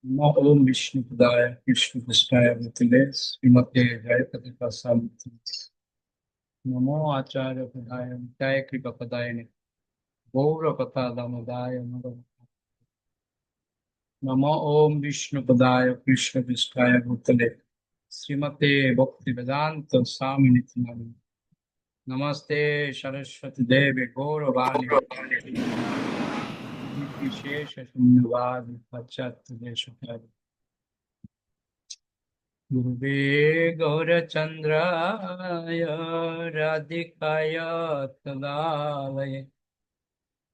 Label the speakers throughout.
Speaker 1: नमो ओम विष्णुपदाय कृष्णपृष्ठाय भूतले श्रीमते जयपतिप्रसाद नमो आचार्य पदाय नित्याय कृपपदाय गौरपदाय नमो नमो ओम विष्णुपदाय कृष्णपृष्ठाय भूतले श्रीमते भक्ति वेदांत स्वामी नित्य नमस्ते सरस्वती देवी गौरवाणी विशेष शून्यवाद पाश्चात्य देश गुरुवे गौरचन्द्राय राधिकाय तदालये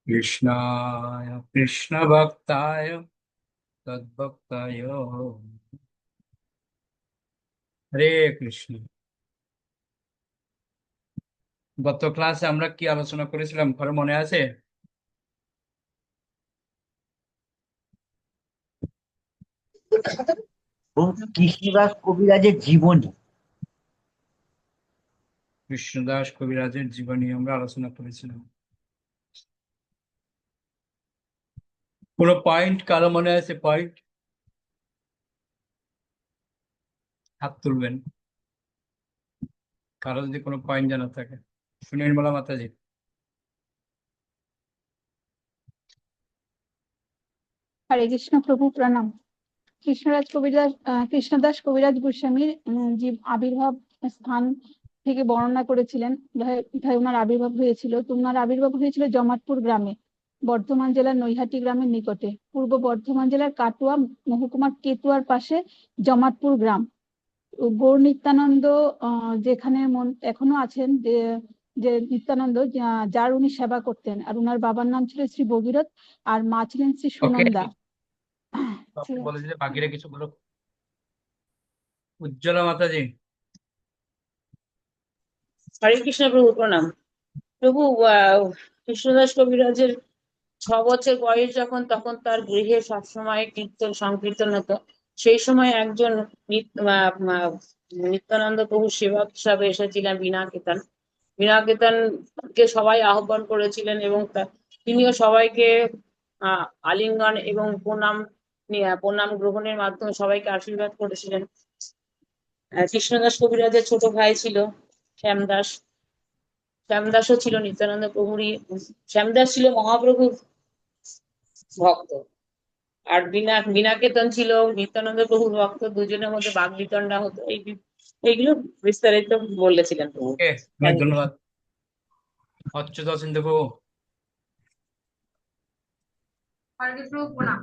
Speaker 1: कृष्णाय कृष्णभक्ताय तद्भक्ताय হরে কৃষ্ণ। গত ক্লাসে আমরা কি আলোচনা করেছিলাম কারো মনে আছে?
Speaker 2: ও কৃষ্ণদাস কবিরাজের জীবনী।
Speaker 1: কৃষ্ণদাস কবিরাজের জীবনী আমরা আলোচনা করেছিলাম। কোনো পয়েন্ট কারো মনে আছে? পয়েন্ট হাত তুলবেন কারো যদি কোনো পয়েন্ট জানা থাকে। সুনির্মলা মাতাজি।
Speaker 3: হরে কৃষ্ণ প্রভু প্রণাম। কৃষ্ণদাস কবিরাজ গোস্বামীর আবির্ভাব স্থান থেকে বর্ণনা করেছিলেন কোথায় ওনার আবির্ভাব হয়েছিল। তো ওনার আবির্ভাব হয়েছিল জমাতপুর গ্রামে, বর্ধমান জেলার নৈহাটি গ্রামের নিকটে। পূর্ব বর্ধমান জেলার কাটোয়া মহকুমার কেতুয়ার পাশে জমাতপুর গ্রাম। গৌর নিত্যানন্দ যেখানে এখনো আছেন, যে নিত্যানন্দ যার উনি সেবা করতেন, আর উনার বাবার নাম ছিল শ্রী ভগীরথ আর মা ছিলেন শ্রী সুনন্দা।
Speaker 1: বলে দিলে বাকিরা কিছু বলো। উজ্জ্বলা মাতাজি।
Speaker 4: হরে কৃষ্ণ প্রভু প্রণাম। প্রভু কৃষ্ণদাস কবিরাজের 6 বছর বয়স যখন, তখন তার গৃহে সবসময় কীর্তন সংকীর্তন হতো। সেই সময় একজন নিত্যানন্দ প্রভু সেবক হিসাবে এসেছিলেন বিনা কেতনকে সবাই আহ্বান করেছিলেন, এবং তিনিও সবাইকে আলিঙ্গন এবং প্রণাম গ্রহণের মাধ্যমে সবাইকে আশীর্বাদ করেছিলেন। কৃষ্ণদাস কবিরাজের ছোট ভাই ছিল শ্যামদাস। শ্যামদাসও ছিল নিত্যানন্দ প্রভুরই। শ্যামদাস ছিল মহাপ্রভুর ভক্ত, আর বিনাকেতন ছিল নিত্যানন্দ প্রভুর ভক্ত। দুজনের মধ্যে বাগবিতণ্ডা হতো। এইগুলো বিস্তারিত বলেছিলেন প্রভু।
Speaker 1: অনেক ধন্যবাদ। অচ্যুত চিন্তা প্রভু।
Speaker 5: হরে কৃষ্ণ প্রণাম।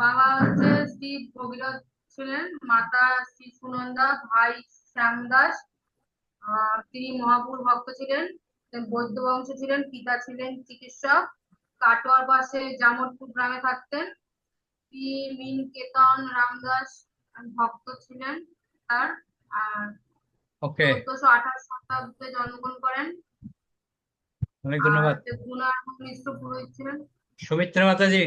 Speaker 5: বাবা হচ্ছে শ্রী ভগীরথ ছিলেন, মাতা শ্রী সুনন্দা, ভাই শ্যামদাস। তিনি মহাপুর ভক্ত ছিলেন, বৈদ্য বংশ ছিলেন। পিতা ছিলেন চিকিৎসক, কাটোয়ার পাশে জামতপুর গ্রামে থাকতেন। শ্রী মিন কেতন রামদাস ভক্ত ছিলেন তার। আর 1428 শতাব্দে জন্মগ্রহণ করেন।
Speaker 1: অনেক ধন্যবাদ।
Speaker 5: গুণার মিশ্র পুরোহিত ছিলেন।
Speaker 1: সুমিত্রা মাতাজি।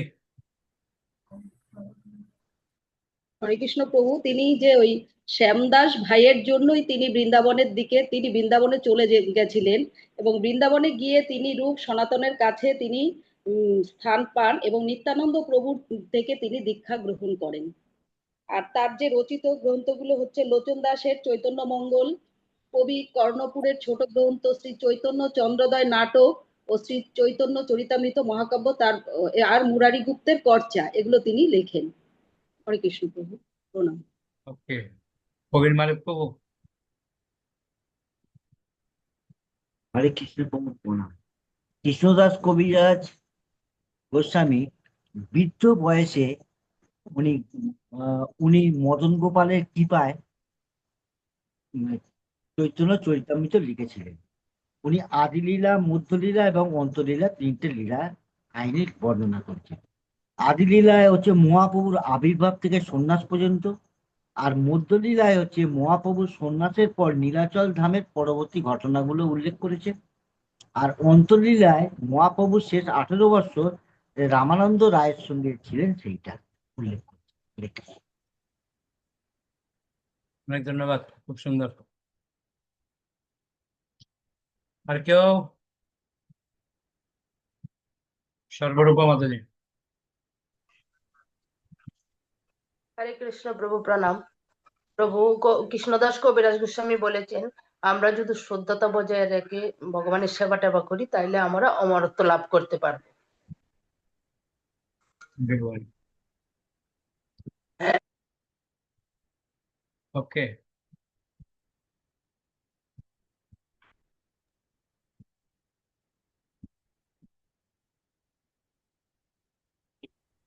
Speaker 6: হরে কৃষ্ণ প্রভু, তিনি যে ওই শ্যামদাস ভাইয়ের জন্যই তিনি বৃন্দাবনে চলে গেছিলেন, এবং বৃন্দাবনে গিয়ে তিনি রূপ সনাতনের কাছে তিনি স্থান পান এবং নিত্যানন্দ প্রভুর থেকে তিনি দীক্ষা গ্রহণ করেন। আর তার যে রচিত গ্রন্থগুলো হচ্ছে লোচন দাসের চৈতন্য মঙ্গল, কবি কর্ণপুরের ছোট গ্রন্থ শ্রী চৈতন্য চন্দ্রোদয় নাটক ও শ্রী চৈতন্য চরিতামৃত মহাকাব্য, আর মুরারি গুপ্তের কর্চা, এগুলো তিনি লেখেন। হরে কৃষ্ণ প্রভু প্রণাম।
Speaker 1: ওকে, কবির মালিক প্রভু।
Speaker 2: হরে কৃষ্ণ প্রভু প্রণাম। কৃষ্ণদাস কবিরাজ গোস্বামী বৃদ্ধ বয়সে উনি উনি মদন গোপালের কৃপায় চৈতন্য চরিতামৃত লিখেছিলেন। উনি আদিলীলা, মধ্যলীলা এবং অন্তলীলা, তিনটে লীলা কাহিনী বর্ণনা করছেন। আদিলীলায় হচ্ছে মহাপ্রভুর আবির্ভাব থেকে সন্ন্যাস পর্যন্ত, আর মধ্যলীলায় হচ্ছে মহাপ্রভুর সন্ন্যাসের পর নীলাচল ধামের পরবর্তী ঘটনাগুলো উল্লেখ করেছে। আর অন্তলীলায় মহাপ্রভুর শেষ 18 বছর রামানন্দ রায়ের সঙ্গে ছিলেন, সেইটা উল্লেখ করেছে।
Speaker 1: অনেক ধন্যবাদ, খুব সুন্দর। আর কেউ? সর্বরূপা মাতাজি।
Speaker 7: হরে কৃষ্ণ প্রভু প্রণাম। প্রভু কৃষ্ণদাস কবিরাজ গোস্বামী বলেছেন, আমরা যদি শুদ্ধতা বজায় রেখে ভগবানের সেবা টেবা করি তাইলে আমরা অমরত্ব লাভ করতে পারবো।
Speaker 1: ওকে,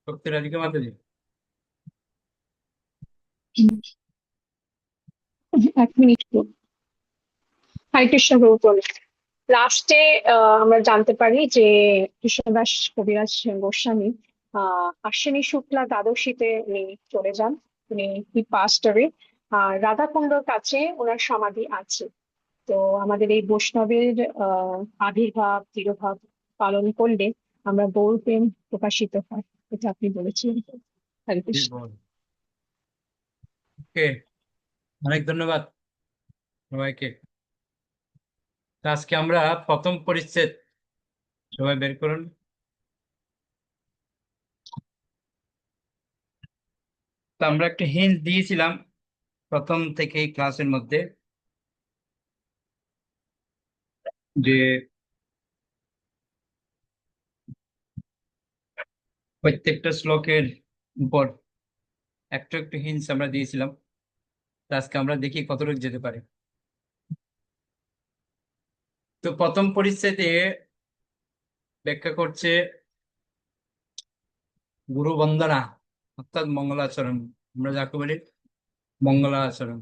Speaker 1: ভক্তি রাধিকা মাতাজি।
Speaker 8: এক মিনিট। হরে কৃষ্ণ প্রভু। লাস্টে আমরা জানতে পারি যে কৃষ্ণদাস কবিরাজ গোস্বামী আশ্বিনী শুক্লা দ্বাদশীতে উনি চলে যান, উনি পাস্ট অ্যাওয়ে। আর রাধাকুণ্ডর কাছে ওনার সমাধি আছে। তো আমাদের এই বৈষ্ণবের আবির্ভাব তিরোভাব পালন করলে আমরা গৌর প্রেম প্রকাশিত হয়, এটা আপনি বলেছিলেন। হরে কৃষ্ণ।
Speaker 1: ওকে, অনেক ধন্যবাদ সবাইকে। তো আজকে আমরা প্রথম পরিচ্ছেদ, সবাই বের করুন। তো আমরা একটা হিন্ট দিয়েছিলাম প্রথম থেকেই ক্লাসের মধ্যে যে প্রত্যেকটা শ্লোকের উপর একটু একটু হিন্টস আমরা দিয়েছিলাম। তো আজকে আমরা দেখি কতটুকু যেতে পারে। তো প্রথম পরিচ্ছেদে ব্যাখ্যা করছে গুরু বন্দনা অর্থাৎ মঙ্গলাচরণ, আমরা যাকে বলি মঙ্গলাচরণ।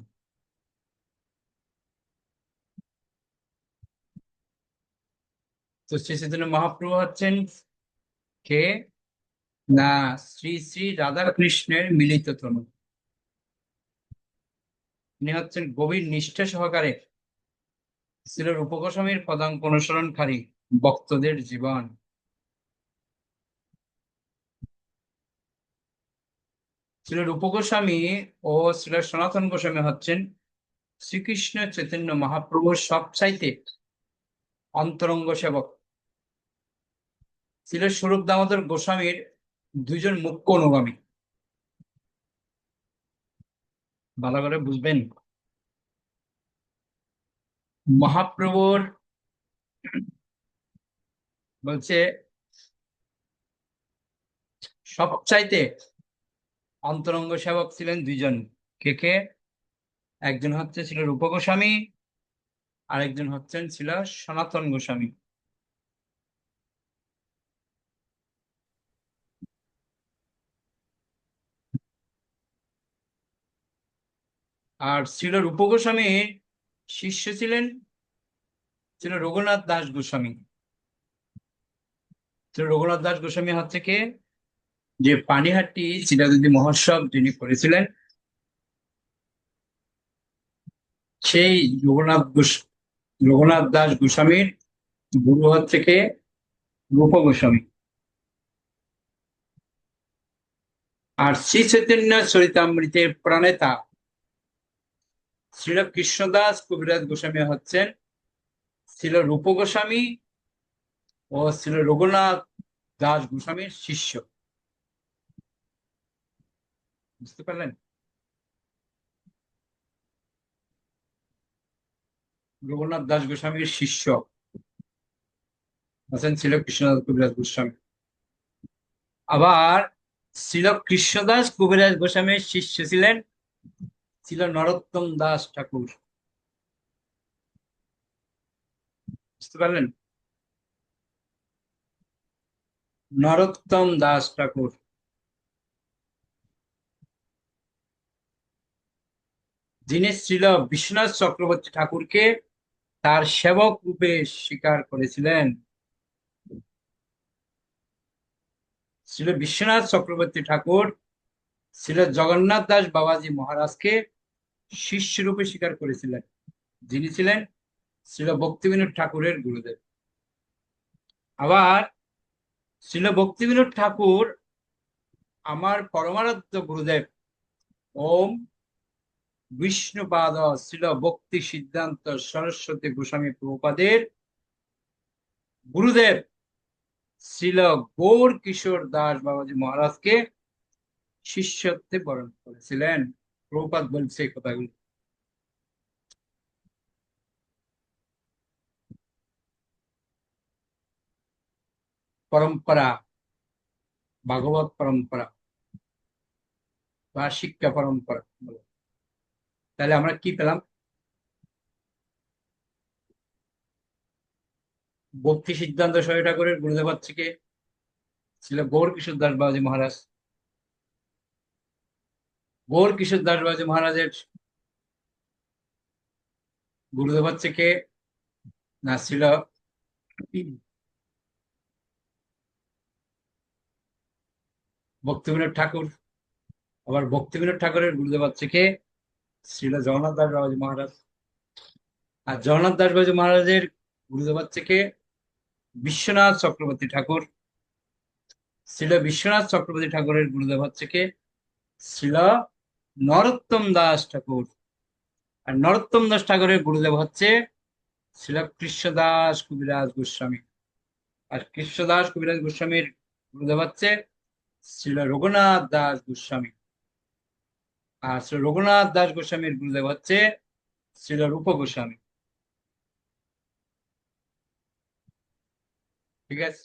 Speaker 1: তো শ্রী চৈতন্য মহাপ্রভু হচ্ছেন কে না, শ্রী শ্রী রাধা কৃষ্ণের মিলিত তনু। তিনি হচ্ছেন গভীর নিষ্ঠা সহকারে শ্রী রূপ গোস্বামীর পদাঙ্ক অনুসরণকারী ভক্তদের জীবন। শ্রী রূপ গোস্বামী ও শ্রী সনাতন গোস্বামী হচ্ছেন শ্রীকৃষ্ণ চৈতন্য মহাপ্রভুর সবচাইতে অন্তরঙ্গ সেবক। শ্রী স্বরূপ দামোদর গোস্বামীর দুইজন মুখ্য অনুগামী। ভালো করে বুঝবেন, মহাপ্রভুর বলছে সবচাইতে অন্তরঙ্গ সেবক ছিলেন দুইজন। কে কে? একজন হচ্ছে ছিল রূপ গোস্বামী, আরেকজন হচ্ছেন ছিল সনাতন গোস্বামী। আর ছিল রূপ গোস্বামীর শিষ্য ছিলেন ছিল রঘুনাথ দাস গোস্বামী। রঘুনাথ দাস গোস্বামী হচ্ছে কে, যে পানিহাটি চিরাদিদি মহোৎসব যিনি করেছিলেন, সেই রঘুনাথ দাস গোস্বামীর গুরু হচ্ছে কে, রূপ গোস্বামী। আর শ্রী চৈতন্য চরিতামৃতের প্রণেতা শ্রীল কৃষ্ণদাস কবিরাজ গোস্বামী হচ্ছেন ছিল রূপ গোস্বামী ও ছিল রঘুনাথ দাস গোস্বামীর শিষ্য। বুঝতে পারলেন? রঘুনাথ দাস গোস্বামীর শিষ্য আছেন ছিল কৃষ্ণদাস কবিরাজ গোস্বামী। আবার ছিল কৃষ্ণদাস কবিরাজ গোস্বামীর শিষ্য ছিলেন ছিল নরোত্তম দাস ঠাকুর। বুঝতে পারলেন? নরোত্তম দাস ঠাকুর যিনি ছিল বিশ্বনাথ চক্রবর্তী ঠাকুরকে তার সেবক রূপে স্বীকার করেছিলেন। ছিল বিশ্বনাথ চক্রবর্তী ঠাকুর ছিল জগন্নাথ দাস বাবাজি মহারাজকে শিষ্য রূপে স্বীকার করেছিলেন, যিনি ছিলেন ছিল ভক্তিবিনোদ ঠাকুরের গুরুদেব। আবার ছিল ভক্তিবিনোদ ঠাকুর আমার পরমারাধ্য গুরুদেব ওম বিষ্ণুপাদ ছিল ভক্তি সিদ্ধান্ত সরস্বতী গোস্বামী প্রভুপাদের গুরুদেব ছিল গৌর কিশোর দাস বাবাজি মহারাজকে শিষ্যত্বে বরণ করেছিলেন। প্রভুপাদ বলছে এই কথাগুলো। পরম্পরা, ভাগবত পরম্পরা বা শিক্ষা পরম্পরা বলে। তাহলে আমরা কি পেলাম? ভক্তি সিদ্ধান্ত সহায় ঠাকুরের গুরুদেব হচ্ছে কে? ছিল গৌর কিশোর দাস বাবাজী মহারাজ। গৌর কিশোর দাস বাবাজী মহারাজের গুরুদেব হচ্ছে কে? না, ছিল ভক্তিবিনোদ ঠাকুর। আবার ভক্তিবিনোদ ঠাকুরের গুরুদেব হচ্ছে কে? ছিল জগন্নাথ দাস বাবাজী মহারাজ। আর জগন্নাথ দাস বাবাজী মহারাজের গুরুদেব হচ্ছে কে? বিশ্বনাথ চক্রবর্তী ঠাকুর। ছিল বিশ্বনাথ চক্রবর্তী ঠাকুরের গুরুদেব হচ্ছে কে? ছিল নরোত্তম দাস ঠাকুর। আর নরোত্তম দাস ঠাকুরের গুরুদেব হচ্ছে ছিল কৃষ্ণদাস কবিরাজ গোস্বামী। আর কৃষ্ণদাস কবিরাজ গোস্বামীর গুরুদেব হচ্ছে ছিল রঘুনাথ দাস গোস্বামী। আর শ্রী রঘুনাথ দাস গোস্বামীর গুরুদেব হচ্ছে ছিল রূপ গোস্বামী। ঠিক আছে?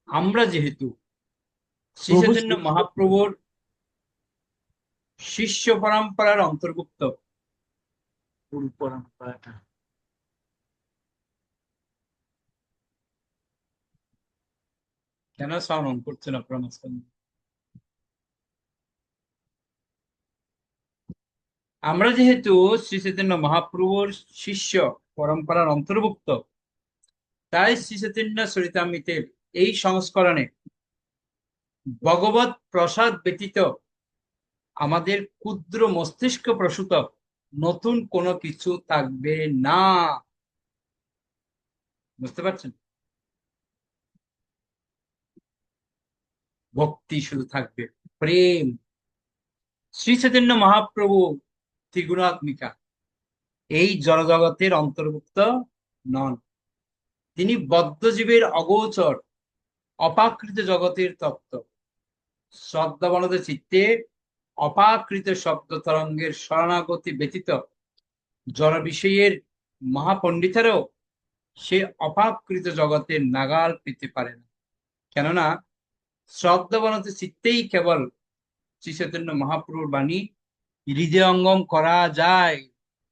Speaker 1: আমরা যেহেতু শ্রী
Speaker 2: প্রভু
Speaker 1: চৈতন্য মহাপ্রভুর শিষ্য পরম্পরার অন্তর্ভুক্ত,
Speaker 2: গুরু পরম্পরাটা
Speaker 1: কেন সাউন্ড অন করছেন আপনার মাঝখানে? আমরা যেহেতু শ্রী চৈতন্য মহাপ্রভুর শিষ্য পরম্পরার অন্তর্ভুক্ত, তাই শ্রী চৈতন্য চরিতামৃতের এই সংস্করণে ভগবত প্রসাদ ব্যতীত আমাদের ক্ষুদ্র মস্তিষ্ক প্রসূত নতুন কোনো কিছু থাকবে না। বুঝতে পারছেন? ভক্তি শুধু থাকবে, প্রেম। শ্রী চৈতন্য মহাপ্রভু ত্রিগুণাত্মিকা, এই জড়জগতের অন্তর্ভুক্ত নন। তিনি বদ্ধজীবের অগোচর অপাকৃত জগতের তত্ত্ব। শ্রদ্ধাবনত চিত্তে অপাকৃত শব্দ তরঙ্গের শরণাগতি ব্যতীত জড় বিষয়ের মহাপণ্ডিতেরও সে অপাকৃত জগতের নাগাল পেতে পারে না। কেননা শ্রদ্ধাবনত চিত্তেই কেবল শ্রী চৈতন্য মহাপ্রভুর বাণী হৃদয়ঙ্গম করা যায়।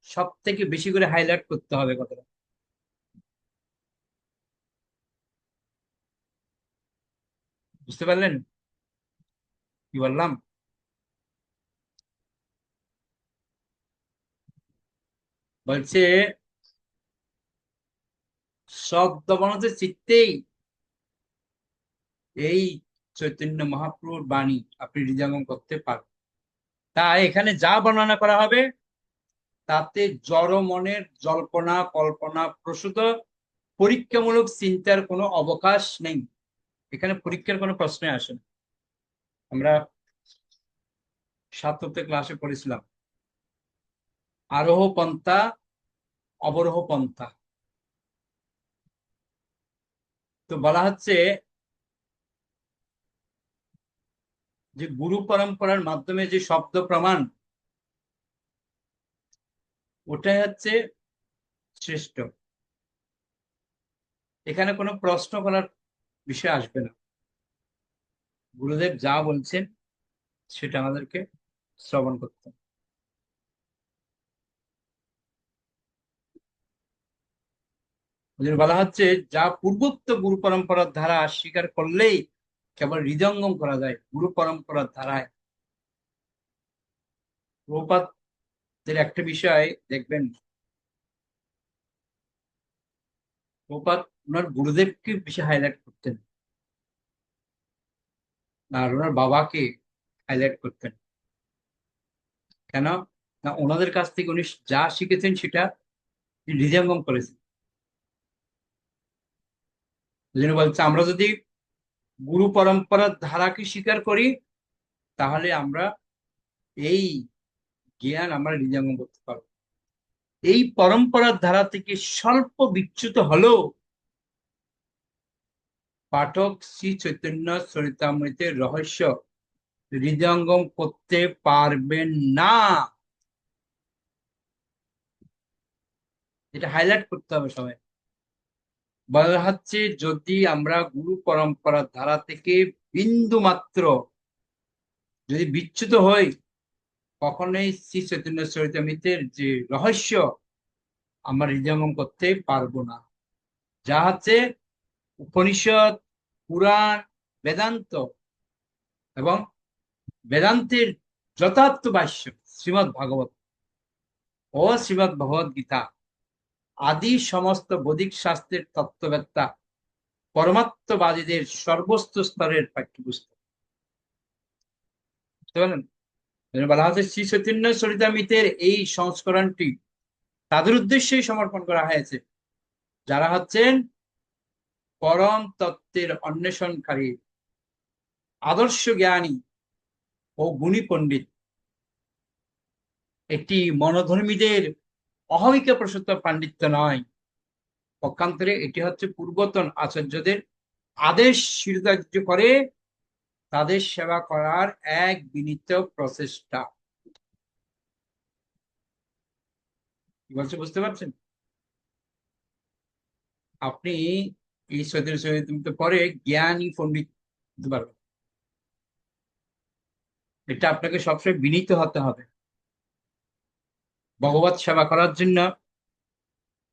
Speaker 1: সব থেকে বেশি করে হাইলাইট করতে হবে কথাটা। বুঝতে পারলেন কি বললাম? বলছে শব্দবনত চিত্তেই এই চৈতন্য মহাপ্রভুর বাণী আপনি হৃদয়ঙ্গম করতে পারবেন। তাই এখানে যা বর্ণনা করা হবে তাতে জড় মনের জল্পনা কল্পনা প্রসূত পরীক্ষামূলক চিন্তার কোনো অবকাশ নেই। এখানে পরীক্ষার কোনো প্রশ্নে আসে না। আমরা সাততে ক্লাসে পড়েছিলাম আরোহ পন্থা অবরোহ পন্থা। তো বলা হচ্ছে যে গুরু পরম্পরার মাধ্যমে যে শব্দ প্রমাণ, ওটাই হচ্ছে শ্রেষ্ঠ। এখানে কোনো প্রশ্ন করার বিষয় আসবে না। গুরুদেব যা বলছেন সেটা আমাদেরকে শ্রবণ করতে হবে। বলা হচ্ছে যা পূর্বোক্ত গুরু পরম্পরার ধারা স্বীকার করলেই কেবল হৃদয়ঙ্গম করা যায় গুরু পরম্পরার ধারায়। প্রভুপাদের একটা বিষয় দেখবেন, প্রভুপাদ ওনার গুরুদেবকে বেশি হাইলাইট করতেন আর ওনার বাবাকে হাইলাইট করতেন। কেন না, ওনাদের কাছ থেকে উনি যা শিখেছেন সেটা হৃদয়ঙ্গম করেছেন। বলছে আমরা যদি গুরু পরম্পরার ধারাকে স্বীকার করি তাহলে আমরা এই জ্ঞান আমরা হৃদয়ঙ্গম করতে পারবো। এই পরম্পরার ধারা থেকে স্বল্প বিচ্যুত হলেও পাঠক শ্রী চৈতন্য চরিতামৃতের রহস্য হৃদয়ঙ্গম করতে পারবেন না। এটা হাইলাইট করতে হবে সবাই। বলা হচ্ছে যদি আমরা গুরু পরম্পরার ধারা থেকে বিন্দু মাত্র যদি বিচ্যুত হই, কখনোই শ্রী চৈতন্য চরিতামৃতের যে রহস্য আমরা হৃদয়ঙ্গম করতে পারবো না। যা হচ্ছে উপনিষদ, পুরাণ, বেদান্ত এবং বেদান্তের যথার্থ ভাষ্য শ্রীমৎ ভাগবত ও শ্রীমৎ ভগবদ গীতা আদি সমস্ত বৈদিক শাস্ত্রের তত্ত্ববেত্তা পরমাত্মবাদীদের সর্বস্ত স্তরের পাঠ্যপুস্তক। বুঝতে পারলেন? বলা হচ্ছে শ্রী চৈতন্য চরিতামৃতের এই সংস্করণটি তাদের উদ্দেশ্যেই সমর্পণ করা হয়েছে যারা হচ্ছেন পরম তত্ত্বের অন্বেষণকারী, আদর্শ জ্ঞানী ও গুণী পণ্ডিত। একটি মনোধর্মীদের অহমিকা প্রসূত পাণ্ডিত্য নয়, পক্ষান্তরে এটি হচ্ছে পূর্বতন আচার্যদের আদেশ শিরোধার্য করে তাদের সেবা করার এক বিনীত প্রচেষ্টা। কি বলছে বুঝতে পারছেন? আপনি এই চৈতন্য চরিতামৃত পরে জ্ঞানী পণ্ডিত হতে পারবেন। এটা আপনাকে সবসময় বিনীত হতে হবে। ভগবত সেবা করার জন্য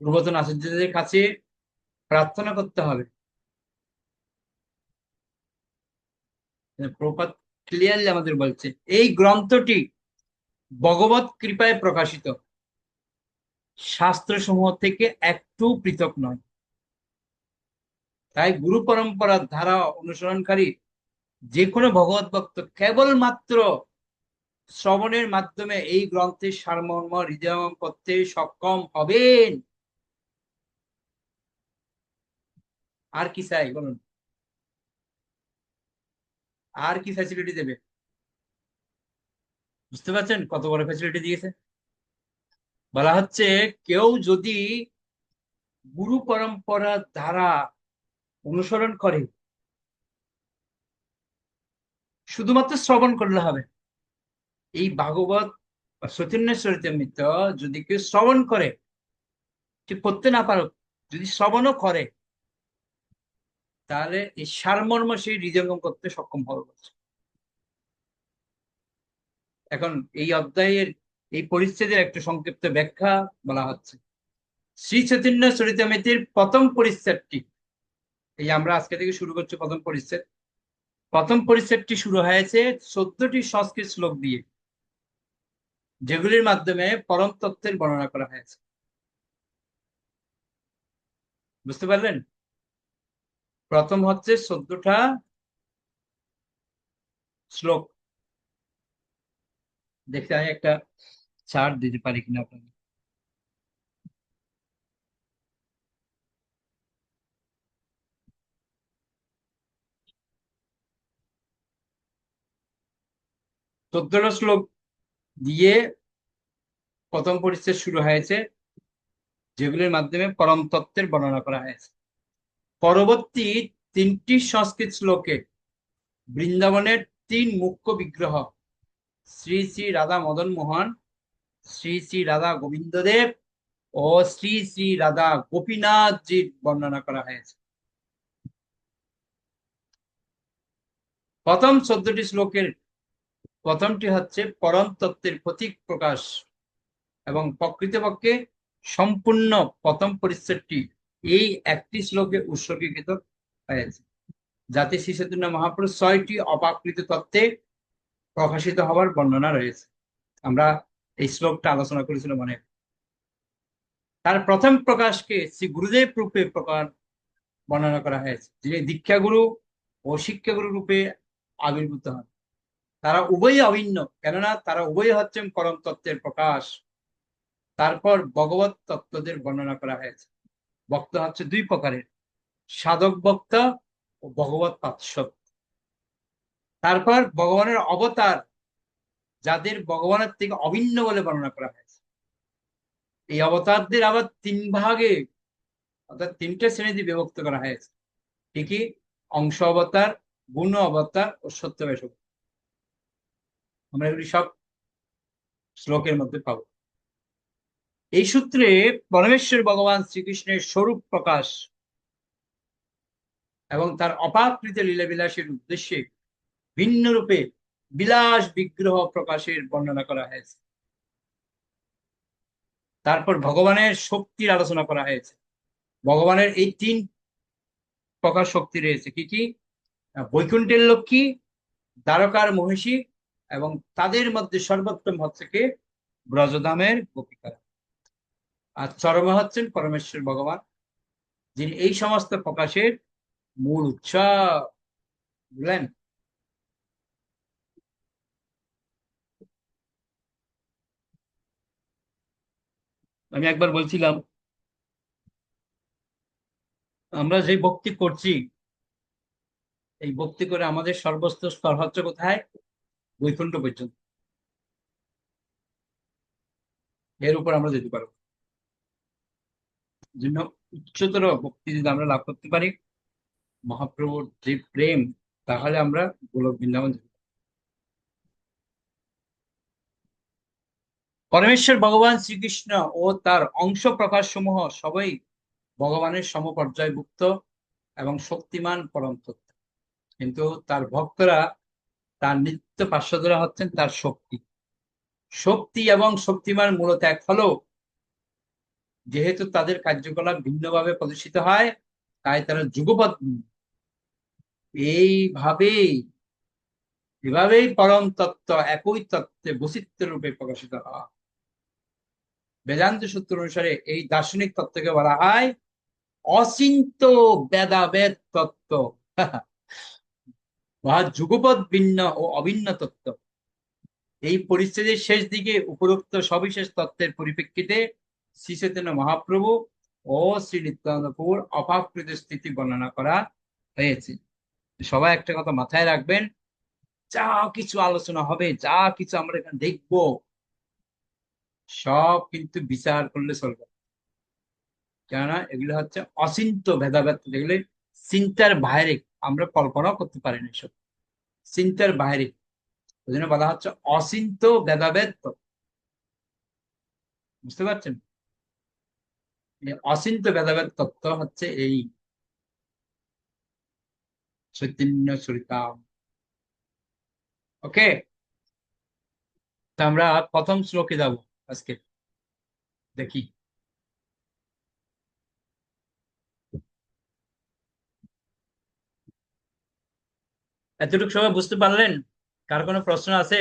Speaker 1: পূর্বতন আচার্যদের কাছে প্রার্থনা করতে হবে। প্রপাত ক্লিয়ারলি আমাদের বলছে এই গ্রন্থটি ভগবত কৃপায় প্রকাশিত, শাস্ত্র সমূহ থেকে একটু পৃথক নয়। তাই গুরু পরম্পরার ধারা অনুসরণকারী যে কোনো ভগবত ভক্ত কেবলমাত্র শ্রবণের মাধ্যমে এই গ্রন্থের সারমর্ম হৃদয়ঙ্গম করতে সক্ষম হবেন। আর কি চাই বলুন? আর কি ফ্যাসিলিটি দেবে? বুঝতে পারছেন কত বড় ফ্যাসিলিটি দিয়েছে? বলা হচ্ছে কেউ যদি গুরু পরম্পরার ধারা অনুসরণ করে শুধুমাত্র শ্রবণ করলে হবে। এই ভাগবত বা চৈতন্য চরিতামৃত যদি কেউ শ্রবণ করে, ঠিক করতে না পারো, যদি শ্রবণও করে, তাহলে এই সারমর্ম সেই হৃদয়ঙ্গম করতে সক্ষম হবে। এখন এই অধ্যায়ের এই পরিচ্ছেদের একটা সংক্ষিপ্ত ব্যাখ্যা বলা হচ্ছে। শ্রী চৈতন্য চরিতামৃতের প্রথম পরিচ্ছেদটি, এই আমরা আজকে থেকে শুরু করছি প্রথম পরিচ্ছেদ। প্রথম পরিচ্ছেদটি শুরু হয়েছে 14টি সংস্কৃত শ্লোক দিয়ে, যেগুলির মাধ্যমে পরম তত্ত্বের বর্ণনা করা হয়েছে। বুঝতে পারলেন? প্রথম হচ্ছে 14টা শ্লোক। দেখতে আমি একটা চার্ট দিতে পারি কিনা আপনাকে। চোদ্দটা শ্লোক দিয়ে প্রথম পরিচ্ছেদ শুরু হয়েছে, যেগুলির মাধ্যমে পরম তত্ত্বের বর্ণনা করা হয়েছে। পরবর্তী 3টি সংস্কৃত শ্লোকে বৃন্দাবনের 3 মুখ্য বিগ্রহ শ্রী শ্রী রাধা মদন মোহন, শ্রী শ্রী রাধা গোবিন্দদেব ও শ্রী শ্রী রাধা গোপীনাথজির বর্ণনা করা হয়েছে। প্রথম 14টি শ্লোকের প্রথমটি হচ্ছে পরম তত্ত্বের প্রতীক প্রকাশ, এবং প্রকৃতপক্ষে সম্পূর্ণ প্রথম পরিচ্ছেদটি এই একটি শ্লোকে উৎসর্গীকৃত হয়েছে, যাতে শ্রী চৈতন্য মহাপ্রভু 6টি অপাকৃত তত্ত্বে প্রকাশিত হওয়ার বর্ণনা রয়েছে। আমরা এই শ্লোকটা আলোচনা করেছিলাম অনেক। তার প্রথম প্রকাশকে শ্রী গুরুদেব রূপে বর্ণনা করা হয়েছে, যিনি দীক্ষাগুরু ও শিক্ষাগুরু রূপে আবির্ভূত হন। তারা উভয়ই অভিন্ন, কেননা তারা উভয়ই হচ্ছেন পরম তত্ত্বের প্রকাশ। তারপর ভগবত তত্ত্বদের বর্ণনা করা হয়েছে। বক্তা হচ্ছে 2 প্রকারের, সাধক বক্তা ও ভগবত পার্শ্বদ। তারপর ভগবানের অবতার, যাদের ভগবানের থেকে অভিন্ন বলে বর্ণনা করা হয়েছে। এই অবতারদের আবার তিন ভাগে অর্থাৎ তিনটে শ্রেণীতে বিভক্ত করা হয়েছে। কি অংশ অবতার, গুণ অবতার ও সত্যবেশ অবতার। আমরা এগুলি সব শ্লোকের মধ্যে পাবো। এই সূত্রে পরমেশ্বর ভগবান শ্রীকৃষ্ণের স্বরূপ প্রকাশ এবং তার অপাকৃত লীলাবিলাসের উদ্দেশ্যে ভিন্ন রূপে বিলাস বিগ্রহ প্রকাশের বর্ণনা করা হয়েছে। তারপর ভগবানের শক্তির আলোচনা করা হয়েছে। ভগবানের এই তিন প্রকার শক্তি রয়েছে। কি বৈকুণ্ঠের লক্ষ্মী, দ্বারকার মহিষী এবং তাদের মধ্যে সর্বোত্তম হচ্ছে কে ব্রজধামের গোপিকা। আর চরমে হচ্ছেন পরমেশ্বর ভগবান, যিনি এই সমস্ত প্রকাশের মূল উৎস। বুঝলেন? আমি একবার বলছিলাম আমরা যে ভক্তি করছি, এই ভক্তি করে আমাদের সর্বস্ত স্তর হচ্ছে কোথায়? বৈকুণ্ঠ পর্যন্ত। এর উপর আমরা যেতে পারবো। জন্য উচ্চতর ভক্তি যদি আমরা লাভ করতে পারি, মহাপ্রভুর যে প্রেম, তাহলে আমরা গোলক বৃন্দাবন যেতে পারবো। পরমেশ্বর ভগবান শ্রীকৃষ্ণ ও তার অংশ প্রকাশ সমূহ সবাই ভগবানের সমপর্যায়ভুক্ত এবং শক্তিমান পরম তত্ত্ব, কিন্তু তার ভক্তরা, তার নিত্য পার্শ্বদরা হচ্ছেন তার শক্তি। শক্তি এবং শক্তিমান মূলত এক হলো, যেহেতু তাদের কার্যকলাপ ভিন্নভাবে প্রদর্শিত হয়, তাই তারা যুগপৎ। এইভাবেই এভাবেই পরম তত্ত্ব একই তত্ত্বে বৈচিত্র্য রূপে প্রকাশিত হয়। বেদান্ত সূত্র অনুসারে এই দার্শনিক তত্ত্বকে বলা হয় অচিন্ত বেদাবেদ তত্ত্ব বা যুগপৎ ভিন্ন ও অভিন্ন তত্ত্ব। এই পরিস্থিতির শেষ দিকে উপরোক্ত সবিশেষ তত্ত্বের পরিপ্রেক্ষিতে শ্রী চৈতন্য মহাপ্রভু ও শ্রী নিত্যানন্দ প্রভুর অপাকৃত স্থিতি বর্ণনা করা হয়েছে। সবাই একটা কথা মাথায় রাখবেন, যা কিছু আলোচনা হবে, যা কিছু আমরা এখানে দেখবো, সব কিন্তু বিচার করলে চলবে। কেননা এগুলো হচ্ছে অচিন্ত ভেদাভেদ, যেগুলো চিন্তার বাইরে, আমরা কল্পনাও করতে পারি না, সব চিন্তার বাইরে। ওই জন্য বলা হচ্ছে অচিন্ত ভেদাভেদ। বুঝতে পারছেন? অচিন্ত ভেদাভেদ তত্ত্ব হচ্ছে এই চৈতন্য চরিতাম। ওকে, তা আমরা প্রথম শ্লোকে যাব আজকে। দেখি এতটুকু সবাই বুঝতে পারলেন? কার কোনো প্রশ্ন আছে?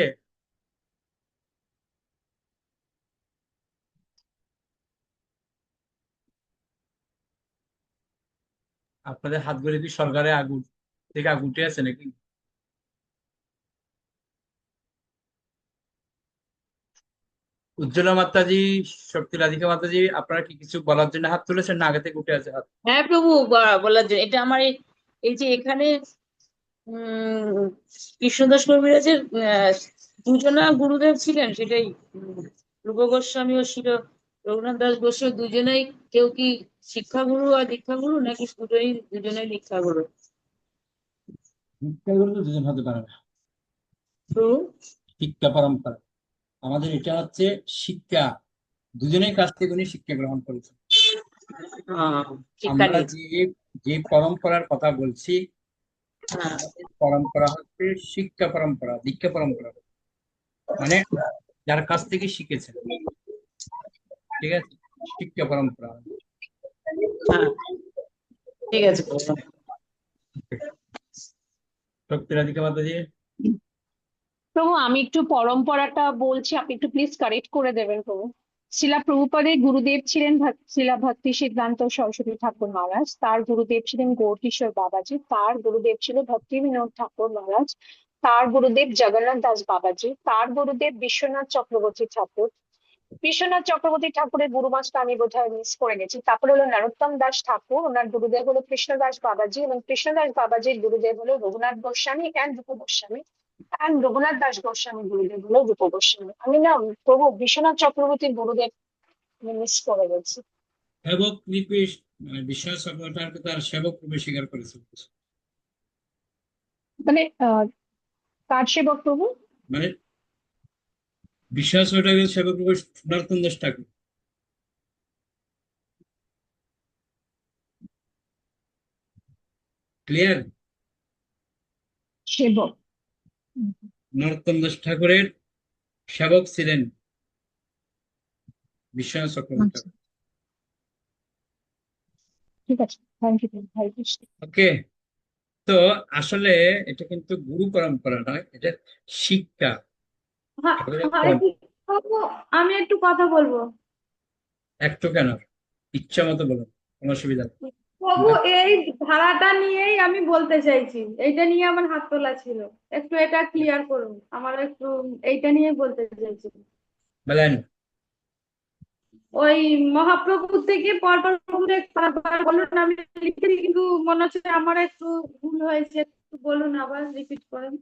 Speaker 1: আপনাদের হাতগুলি কি সরকারের আগুন থেকে আগুন উঠে আছে নাকি? উজ্জ্বলা মাতাজি, শক্তি রাধিকা মাতাজি, আপনারা কি কিছু বলার জন্য হাত তুলেছেন, না আগে থেকে উঠে আছে হাত?
Speaker 4: হ্যাঁ প্রভু, বলার জন্য এটা আমার এই যে এখানে কৃষ্ণদাস কবিরাজের দুজনা গুরুদেব ছিলেন, সেটাই রূপ গোস্বামী ও শিল রঘুনাথ দাস গোস্বামী দুজনেই, কেউ কি শিক্ষাগুরু আর দীক্ষাগুরু, নাকি দুজনেই দীক্ষাগুরু?
Speaker 1: শিক্ষাগুরু তো দুজন হতে পারে না।
Speaker 4: প্রভু
Speaker 1: শিক্ষা পরম্পরা আমাদের এটা হচ্ছে শিক্ষা, দুজনের কাছ থেকে উনি শিক্ষা গ্রহণ করেছেন।
Speaker 4: শিক্ষা
Speaker 1: আমরা
Speaker 4: নিয়েছে।
Speaker 1: যে পরম্পরার কথা বলছি,
Speaker 4: হ্যাঁ,
Speaker 1: পরম্পরা হচ্ছে শিক্ষা পরম্পরা, দীক্ষা পরম্পরা, মানে যার কাছ থেকে শিখেছেন। ঠিক আছে, শিক্ষা পরম্পরা।
Speaker 4: হ্যাঁ, ঠিক আছে প্রভু।
Speaker 1: শক্তি রাধিকা মাতাজি।
Speaker 8: প্রভু আমি একটু পরম্পরাটা বলছি, আপনি একটু প্লিজ কারেক্ট করে দেবেন প্রভু। শিলা প্রভুপাদের গুরুদেব ছিলেন শিলা ভক্তি সিদ্ধান্ত সরস্বতী ঠাকুর মহারাজ, তার গুরুদেব ছিলেন গৌরকিশোর বাবাজি, তার গুরুদেব ছিল ভক্তি বিনোদ ঠাকুর মহারাজ, তার গুরুদেব জগন্নাথ দাস বাবাজি, তার গুরুদেব বিশ্বনাথ চক্রবর্তী ঠাকুর। বিশ্বনাথ চক্রবর্তী ঠাকুরের গুরুমাসটা আমি বোধহয় মিস করে গেছি। তারপরে হলো নরোত্তম দাস ঠাকুর, ওনার গুরুদেব হলো কৃষ্ণদাস বাবাজি, এবং কৃষ্ণদাস বাবাজির গুরুদেব হলো রঘুনাথ গোস্বামী অ্যান্ড রূপ গোস্বামী, অ্যান্ড রঘুনাথ দাস গোস্বামী গুরুদেব হলো রূপ গোস্বামী। আমি না প্রভু বিশ্বনাথ চক্রবর্তীর গুরুদেব মিস করে গেছি।
Speaker 1: সেবক রিকুয়েস্ট মানে বিশ্বাস চক্রবর্তীকে তার সেবক রূপে স্বীকার করেছিল।
Speaker 8: মানে কার সেবক প্রভু?
Speaker 1: মানে বিশ্বাস চক্রবর্তীকে সেবক রূপে সনাতন দাস ঠাকুর। ক্লিয়ার?
Speaker 8: সেবক।
Speaker 1: নরোত্তম দাস ঠাকুরের সেবক ছিলেন বিশ্বনাথ চক্রবর্তী।
Speaker 8: আচ্ছা, ঠিক আছে, থ্যাংক ইউ, হরে কৃষ্ণ।
Speaker 1: ওকে, তো আসলে এটা কিন্তু গুরু পরম্পরা নয়, এটা শিক্ষা। ঠাকুরের
Speaker 5: হরে কৃষ্ণ প্রভু, আমি একটু কথা বলবো।
Speaker 1: একটু কেন, ইচ্ছা মতো বলুন, কোনো অসুবিধা নেই।
Speaker 5: প্রভু, এই ধারাটা নিয়েই আমি বলতে চাইছি, এইটা নিয়ে আমার হাত তোলা ছিল, একটু এটা ক্লিয়ার করুন, আমার একটু এইটা নিয়ে বলতে চাইছি।
Speaker 1: বলেন।
Speaker 5: ওই মহাপ্রভু থেকে পরপর প্রভুর একবার বলুন, আমি লিখেছি কিন্তু মনে হচ্ছে আমার একটু ভুল হয়েছে, একটু বলুন, আবার রিপিট করেন।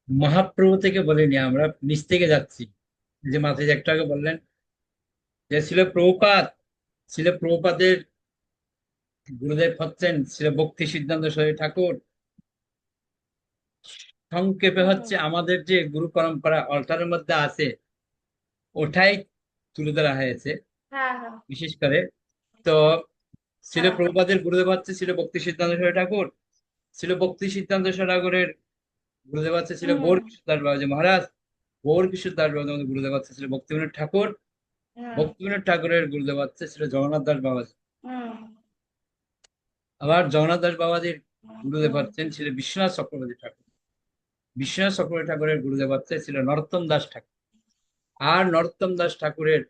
Speaker 1: মহাপ্রভু থেকে বলিনি, আমরা নিচ থেকে যাচ্ছি। যে মাথায় যে একটু আগে বললেন যে ছিল প্রভুপাদের গুরুদেব হচ্ছেন ছিল ভক্তি সিদ্ধান্ত সরস্বতী ঠাকুর। সংক্ষেপে হচ্ছে আমাদের যে গুরু পরম্পরা অল্টারের মধ্যে আছে ওটাই তুলে ধরা হয়েছে
Speaker 5: হ্যাঁ, হ্যাঁ,
Speaker 1: বিশেষ করে। তো ছিল
Speaker 5: হ্যাঁ।
Speaker 1: প্রভুপাদের গুরুদেব হচ্ছে ছিল ভক্তি সিদ্ধান্ত সরস্বতী ঠাকুর। ছিল ভক্তি সিদ্ধান্ত সরস্বতী ঠাকুরের গুরুদেব হচ্ছে ছিল
Speaker 5: হুম,
Speaker 1: গৌর কিশোর দাস বাবাজি মহারাজ। গৌর কিশোর দাস বাবাজি আমাদের গুরুদেব হচ্ছে ছিল ভক্তিবিনোদ ঠাকুর।
Speaker 5: হুম,
Speaker 1: ভক্তিবিনোদ ঠাকুরের গুরুদেব হচ্ছে ছিল জগন্নাথ দাস বাবাজি।
Speaker 5: হুম,
Speaker 1: আবার জগন্নাথ দাস বাবাজির গুরুদেব
Speaker 5: হুম।
Speaker 1: হচ্ছেন ছিল বিশ্বনাথ চক্রবর্তী ঠাকুর। বিশ্বনাথ চক্রবর্তী ঠাকুরের গুরুদেব হচ্ছে ছিল নরোত্তম দাস ঠাকুর। আর নরোত্তম দাস ঠাকুরের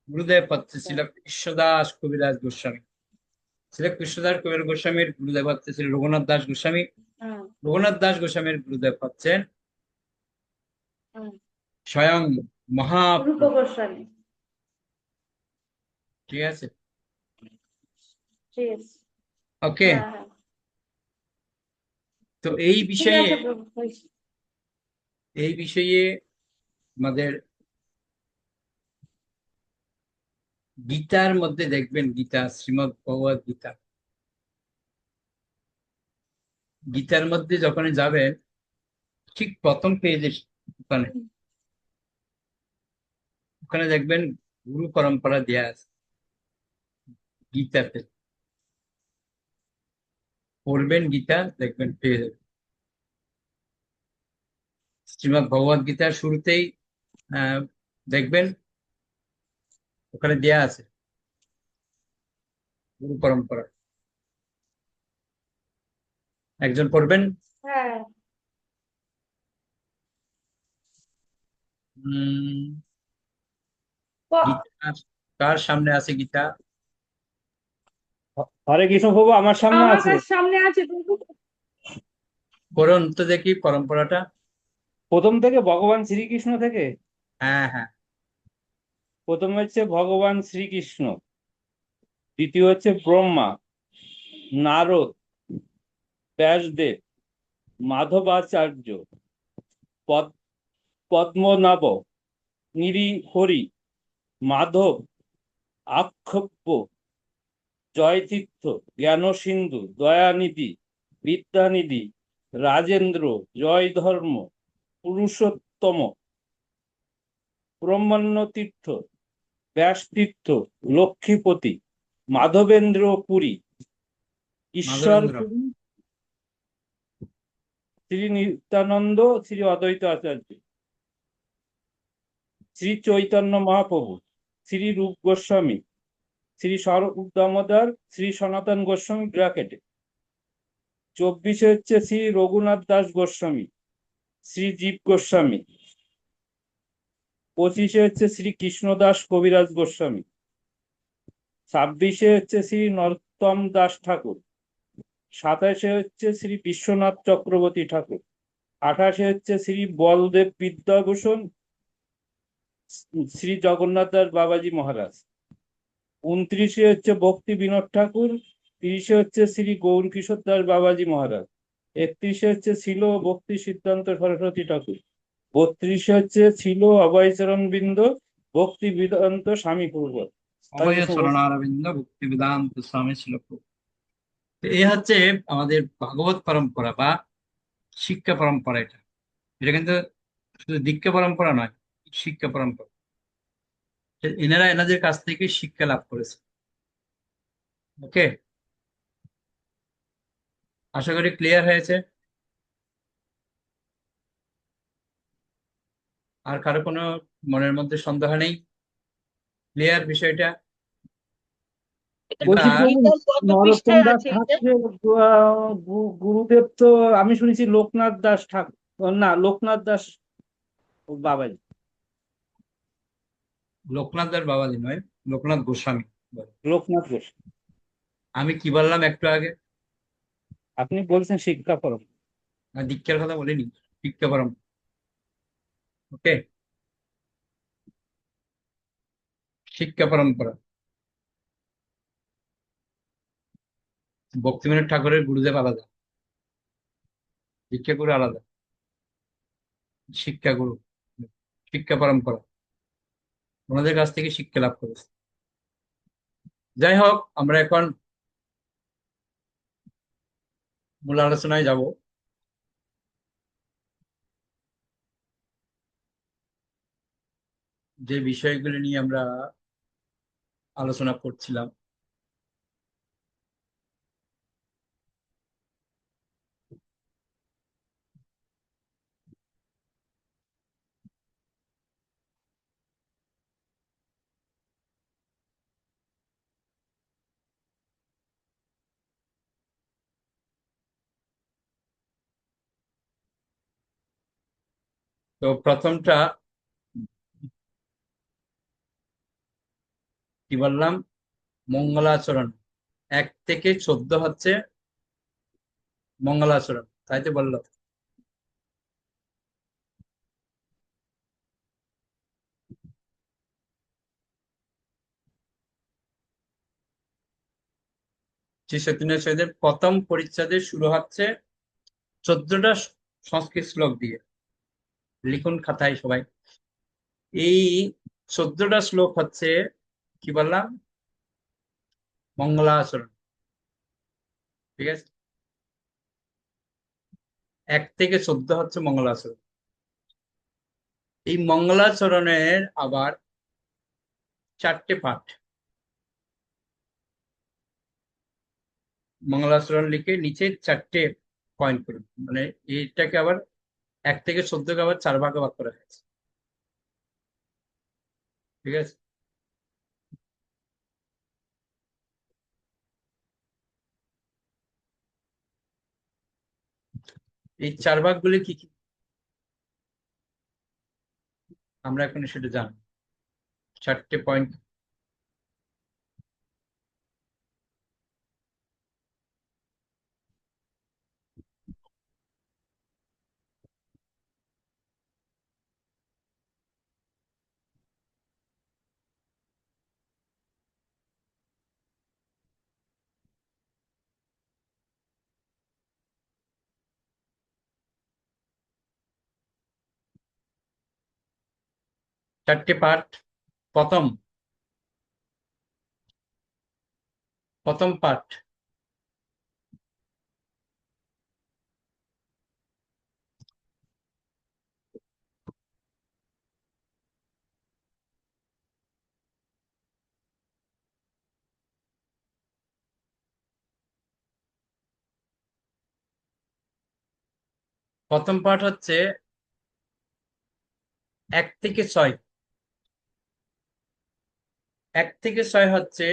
Speaker 1: গুরুদেব হচ্ছে ছিল কৃষ্ণদাস কবিরাজ গোস্বামী। ছিল কৃষ্ণদাস কবিরাজ গোস্বামীর গুরুদেব হচ্ছে ছিল রঘুনাথ দাস গোস্বামী।
Speaker 5: হুম,
Speaker 1: রঘুনাথ দাস গোস্বামীর গুরুদেব হচ্ছেন
Speaker 5: হুম।
Speaker 1: স্বয়ং
Speaker 5: রূপ
Speaker 1: মহাপ্রভু।
Speaker 5: গোস্বামী।
Speaker 1: ঠিক আছে,
Speaker 5: ঠিক আছে।
Speaker 1: ওকে।
Speaker 5: হ্যাঁ, হ্যাঁ,
Speaker 1: তো এই
Speaker 5: ঠিক
Speaker 1: বিষয়ে
Speaker 5: আছে প্রভু, হয়েছে।
Speaker 1: আমাদের গীতার মধ্যে দেখবেন, গীতা শ্রীমদ্ ভগবদ গীতা, গীতার মধ্যে যখন যাবেন ঠিক প্রথম পেজে ওখানে ওখানে দেখবেন গুরু পরম্পরা দেয়া আছে গীতাতে। পড়বেন গীতা, দেখবেন পেয়ে যাবেন। শ্রীমদ্ ভগবদ গীতার শুরুতেই আহ দেখবেন ওখানে দেয়া আছে গুরু পরম্পরা। একজন পড়বেন।
Speaker 5: হ্যাঁ। ক-
Speaker 1: গীতা কার সামনে আছে গীতা?
Speaker 9: হরে কৃষ্ণ প্রভু, আমার সামনে
Speaker 5: আমার
Speaker 9: আছে।
Speaker 5: কাছে সামনে আছে প্রভু।
Speaker 1: পড়ুন তো দেখি পরম্পরাটা।
Speaker 9: প্রথম থেকে ভগবান শ্রীকৃষ্ণ থেকে।
Speaker 1: হ্যাঁ, হ্যাঁ।
Speaker 9: প্রথম হচ্ছে ভগবান শ্রীকৃষ্ণ, দ্বিতীয় হচ্ছে ব্রহ্মা, নারদ, ব্যাসদেব, মাধবাচার্য, পদ্মনাভ, হরি, মাধব, আক্ষেপ্য, জয়তীর্থ, জ্ঞানসিন্ধু, দয়ানিধি, বিদ্যানিধি, রাজেন্দ্র, জয় ধর্ম, পুরুষোত্তম, ব্রহ্মণ্য তীর্থ, ব্যাসতীর্থ, লক্ষ্মীপতি, মাধবেন্দ্র পুরী, ঈশ্বর
Speaker 1: মাধবেন্দ্র।
Speaker 9: পুরী, শ্রী নিত্যানন্দ, শ্রী অদ্বৈত আচার্য, শ্রী চৈতন্য মহাপ্রভু, শ্রী রূপ গোস্বামী, শ্রী স্বরূপ দামোদর, শ্রী সনাতন গোস্বামী ব্র্যাকেটে। 24 হচ্ছে শ্রী রঘুনাথ দাস গোস্বামী, শ্রী জীব গোস্বামী। 25 হচ্ছে শ্রী কৃষ্ণদাস কবিরাজ গোস্বামী। 26 হচ্ছে শ্রী নরোত্তম দাস ঠাকুর। 27 হচ্ছে শ্রী বিশ্বনাথ চক্রবর্তী ঠাকুর। 28 হচ্ছে শ্রী বলদেব বিদ্যাভূষণ, শ্রী জগন্নাথ দাস বাবাজি মহারাজ। 29 হচ্ছে ভক্তি বিনোদ ঠাকুর। 30 হচ্ছে শ্রী গৌর কিশোর দাস বাবাজি মহারাজ। 31 হচ্ছে ছিল ভক্তি সিদ্ধান্ত সরস্বতী ঠাকুর। 32 হচ্ছে ছিল অভয়চরণ বৃন্দ ভক্তি বেদান্ত স্বামী পূর্ব।
Speaker 1: অভয়চরণ অরবিন্দ ভক্তি বেদান্ত স্বামী ছিল প্রভু। তো এই হচ্ছে আমাদের ভাগবত পরম্পরা বা শিক্ষা পরম্পরা। এটা এটা কিন্তু শুধু দীক্ষা পরম্পরা নয়, শিক্ষা পরম্পরা। এনারা এনাদের কাছ থেকে শিক্ষা লাভ করেছে। ওকে, আশা করি ক্লিয়ার হয়েছে। আর কারো কোনো মনের মধ্যে সন্দেহ নেই? ক্লিয়ার বিষয়টা?
Speaker 9: বলছি
Speaker 1: এবার
Speaker 9: প্রভু,
Speaker 7: গীতার কত
Speaker 9: নরোত্তম
Speaker 7: পৃষ্ঠায়
Speaker 9: দাস
Speaker 7: আছে এটা?
Speaker 9: ঠাকুরের গুরুদেব তো আমি শুনেছি লোকনাথ দাস ঠাকুর, না লোকনাথ দাস বাবাজি।
Speaker 1: লোকনাথ দাস বাবাজি নয়, লোকনাথ গোস্বামী বলে।
Speaker 9: লোকনাথ ঘোষ।
Speaker 1: আমি কি বললাম একটু আগে?
Speaker 9: আপনি বলছেন শিক্ষা পরম।
Speaker 1: আর দীক্ষার কথা বলিনি, শিক্ষা পরম্পরা। ওকে, শিক্ষা পরম্পরা। ভক্তিবিনোদ ঠাকুরের গুরুদেব আলাদা, দীক্ষা গুরু আলাদা, শিক্ষা গুরু, শিক্ষা পরম্পরা, ওনাদের কাছ থেকে শিক্ষা লাভ করেছে। যাই হোক, আমরা এখন মূল আলোচনায় যাব। যে বিষয়গুলো নিয়ে আমরা আলোচনা করছিলাম, তো প্রথমটা কি বললাম? মঙ্গলাচরণ 1 থেকে 14 হচ্ছে মঙ্গলাচরণ, তাই তো বললো? শ্রী চৈতন্য চৈতন্যের প্রথম পরিচ্ছেদে শুরু হচ্ছে 14টা সংস্কৃত শ্লোক দিয়ে। লিখুন খাতায় সবাই। এই 14টা শ্লোক হচ্ছে কি বললাম? মঙ্গলাচরণ। ঠিক আছে, 1 থেকে 14 হচ্ছে মঙ্গলাচরণ। এই মঙ্গলাচরণের আবার 4টে পাঠ। মঙ্গলাচরণ লিখে নিচে 4টে পয়েন্ট করুন, মানে এইটাকে আবার 1 থেকে 14কে আবার 4 ভাগে ভাগ করা হয়েছে। ঠিক আছে, এই 4 ভাগগুলি কি কি আমরা এখন সেটা জানি। 4টে পয়েন্ট। চারটে পাঠ। প্রথম প্রথম পাঠ প্রথম পাঠ হচ্ছে 1 থেকে 6। 1 থেকে 6 হচ্ছে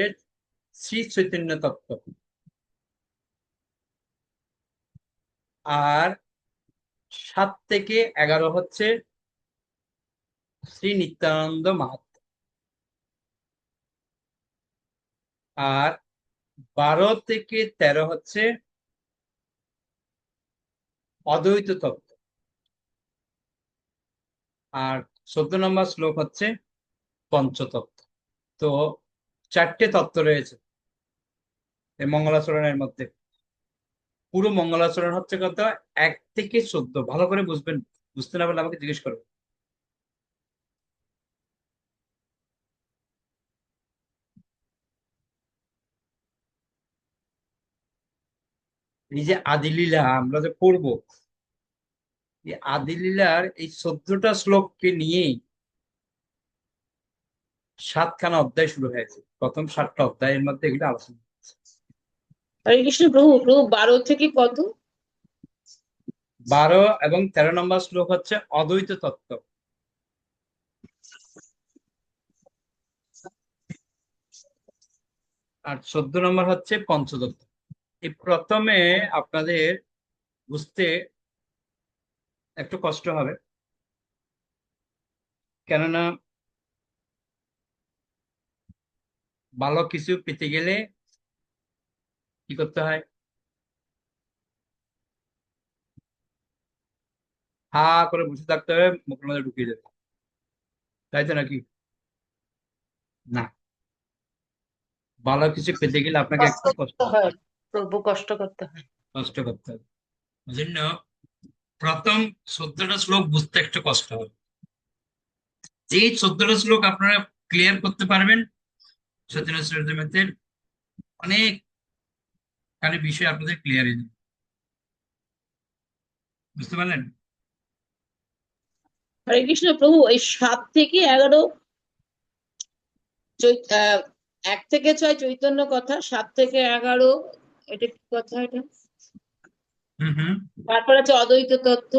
Speaker 1: শ্রী চৈতন্য তত্ত্ব, আর 7 থেকে 11 হচ্ছে শ্রী নিত্যানন্দ মাহাত্ম্য, আর 12 থেকে 13 হচ্ছে অদ্বৈত তত্ত্ব, আর 14 নম্বর শ্লোক হচ্ছে পঞ্চতত্ত্ব। তো 4টে তত্ত্ব রয়েছে এই মঙ্গলাচরণের মধ্যে। পুরো মঙ্গলাচরণ হচ্ছে কত? 1 থেকে 14। ভালো করে বুঝবেন, বুঝতে না পারলে আমাকে জিজ্ঞেস করবেন। এই যে আদিলীলা আমরা যে পড়বো, এই আদিলীলার এই 14টা শ্লোককে নিয়েই 7খানা অধ্যায় শুরু হয়েছে। প্রথম 7টা অধ্যায়ের মধ্যে এগুলো আলোচনা হয়েছে।
Speaker 4: হরে কৃষ্ণ প্রভু, প্রভু 12 থেকে কত?
Speaker 1: 12 এবং 13 নম্বর শ্লোক হচ্ছে অদ্বৈত তত্ত্ব। আর 14 নম্বর হচ্ছে পঞ্চতত্ত্ব। এই প্রথমে আপনাদের বুঝতে একটু কষ্ট হবে, কেননা ভালো কিছু পেতে গেলে কি করতে হয়? হা করে বসে থাকতে হবে, মুখের মধ্যে ঢুকিয়ে দেবে, তাই তো নাকি? না, ভালো কিছু পেতে গেলে আপনাকে
Speaker 7: কষ্ট
Speaker 1: একটু কষ্ট
Speaker 7: করতে হয় প্রভু, কষ্ট করতে হয়।
Speaker 1: কষ্ট করতে হবে। ওই জন্য প্রথম 14টা শ্লোক বুঝতে একটু কষ্ট হবে। এই 14টা শ্লোক আপনারা ক্লিয়ার করতে পারবেন, সত্যেন্দ্র সরস্বতীর অনেক বিষয় আপনাদের ক্লিয়ার হয়ে যাবে। বুঝতে পারলেন?
Speaker 4: হরে কৃষ্ণ প্রভু, এই 7 থেকে 11 1 থেকে 6 চৈতন্য কথা, 7 থেকে 11 এটা কি কথা এটা?
Speaker 1: হুম।
Speaker 4: তারপর আছে অদ্বৈত তত্ত্ব।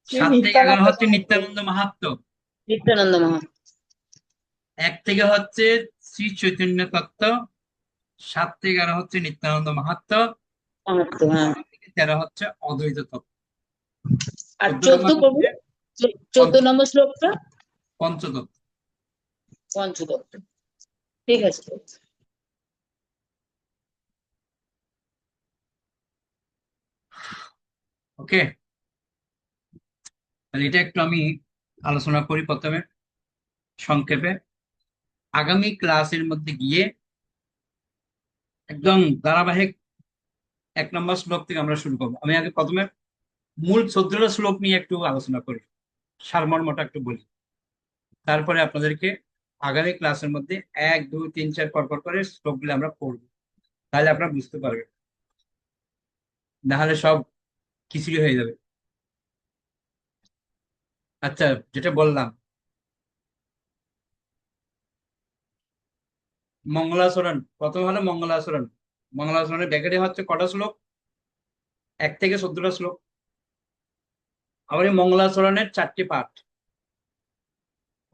Speaker 1: 7 থেকে 11 হচ্ছে নিত্যানন্দ মাহাত্ম্য।
Speaker 4: নিত্যানন্দ মহা
Speaker 1: 1 থেকে হচ্ছে শ্রী চৈতন্য তত্ত্ব, 7 থেকে 11 হচ্ছে নিত্যানন্দ মাহাত্ম্য,
Speaker 4: মাহাত্ম, হ্যাঁ।
Speaker 1: 12 থেকে 13 হচ্ছে অদ্বৈত তত্ত্ব।
Speaker 4: আর
Speaker 1: 14
Speaker 4: 14 প্রভু, 14 নম্বর শ্লোকটা
Speaker 1: পঞ্চতত্ত্ব।
Speaker 4: পঞ্চতত্ত্ব। ঠিক আছে প্রভু।
Speaker 1: ওকে, তাহলে এটা একটু আমি আলোচনা করি প্রথমে সংক্ষেপে। আগামী ক্লাসের মধ্যে গিয়ে একদম ধারাবাহিক 1 নম্বর শ্লোক থেকে আমরা শুরু করবো। আমি আগে প্রথমে মূল 14টা শ্লোক নিয়ে একটু আলোচনা করি, সারমর্মটা একটু বলি, তারপরে আপনাদেরকে আগামী ক্লাসের মধ্যে 1 2 3 4 পর করে শ্লোকগুলো আমরা পড়বো, তাহলে আপনারা বুঝতে পারবেন, নাহলে সব খিচুড়ি হয়ে যাবে। আচ্ছা, যেটা বললাম, মঙ্গলাচরণ, প্রথম হলো মঙ্গলাচরণ। মঙ্গলাচরণের ব্যাকেটে হচ্ছে কটা শ্লোক? 1 থেকে 14টা শ্লোক। আবার এই মঙ্গলাচরণের 4টি পাঠ।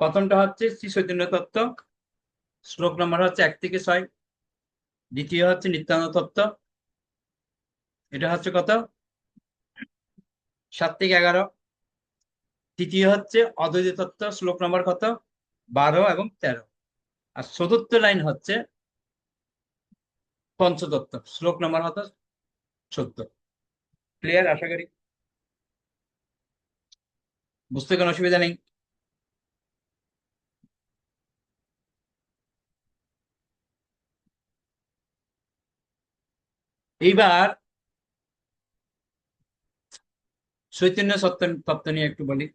Speaker 1: প্রথমটা হচ্ছে শ্রী চৈতন্য তত্ত্ব, শ্লোক নম্বর হচ্ছে 1 থেকে 6। দ্বিতীয় হচ্ছে নিত্যানন্দ তত্ত্ব, এটা হচ্ছে কত? 7 থেকে 11। তৃতীয় হচ্ছে অদ্বৈত তত্ত্ব, শ্লোক নম্বর কত? 12 এবং 13। আর চতুর্থ লাইন হচ্ছে পঞ্চতত্ত্ব, শ্লোক নম্বর হতো 14। ক্লিয়ার? আশা করি বুঝতে কোনো অসুবিধা নেই। এইবার চৈতন্য তত্ত্ব নিয়ে একটু বলি।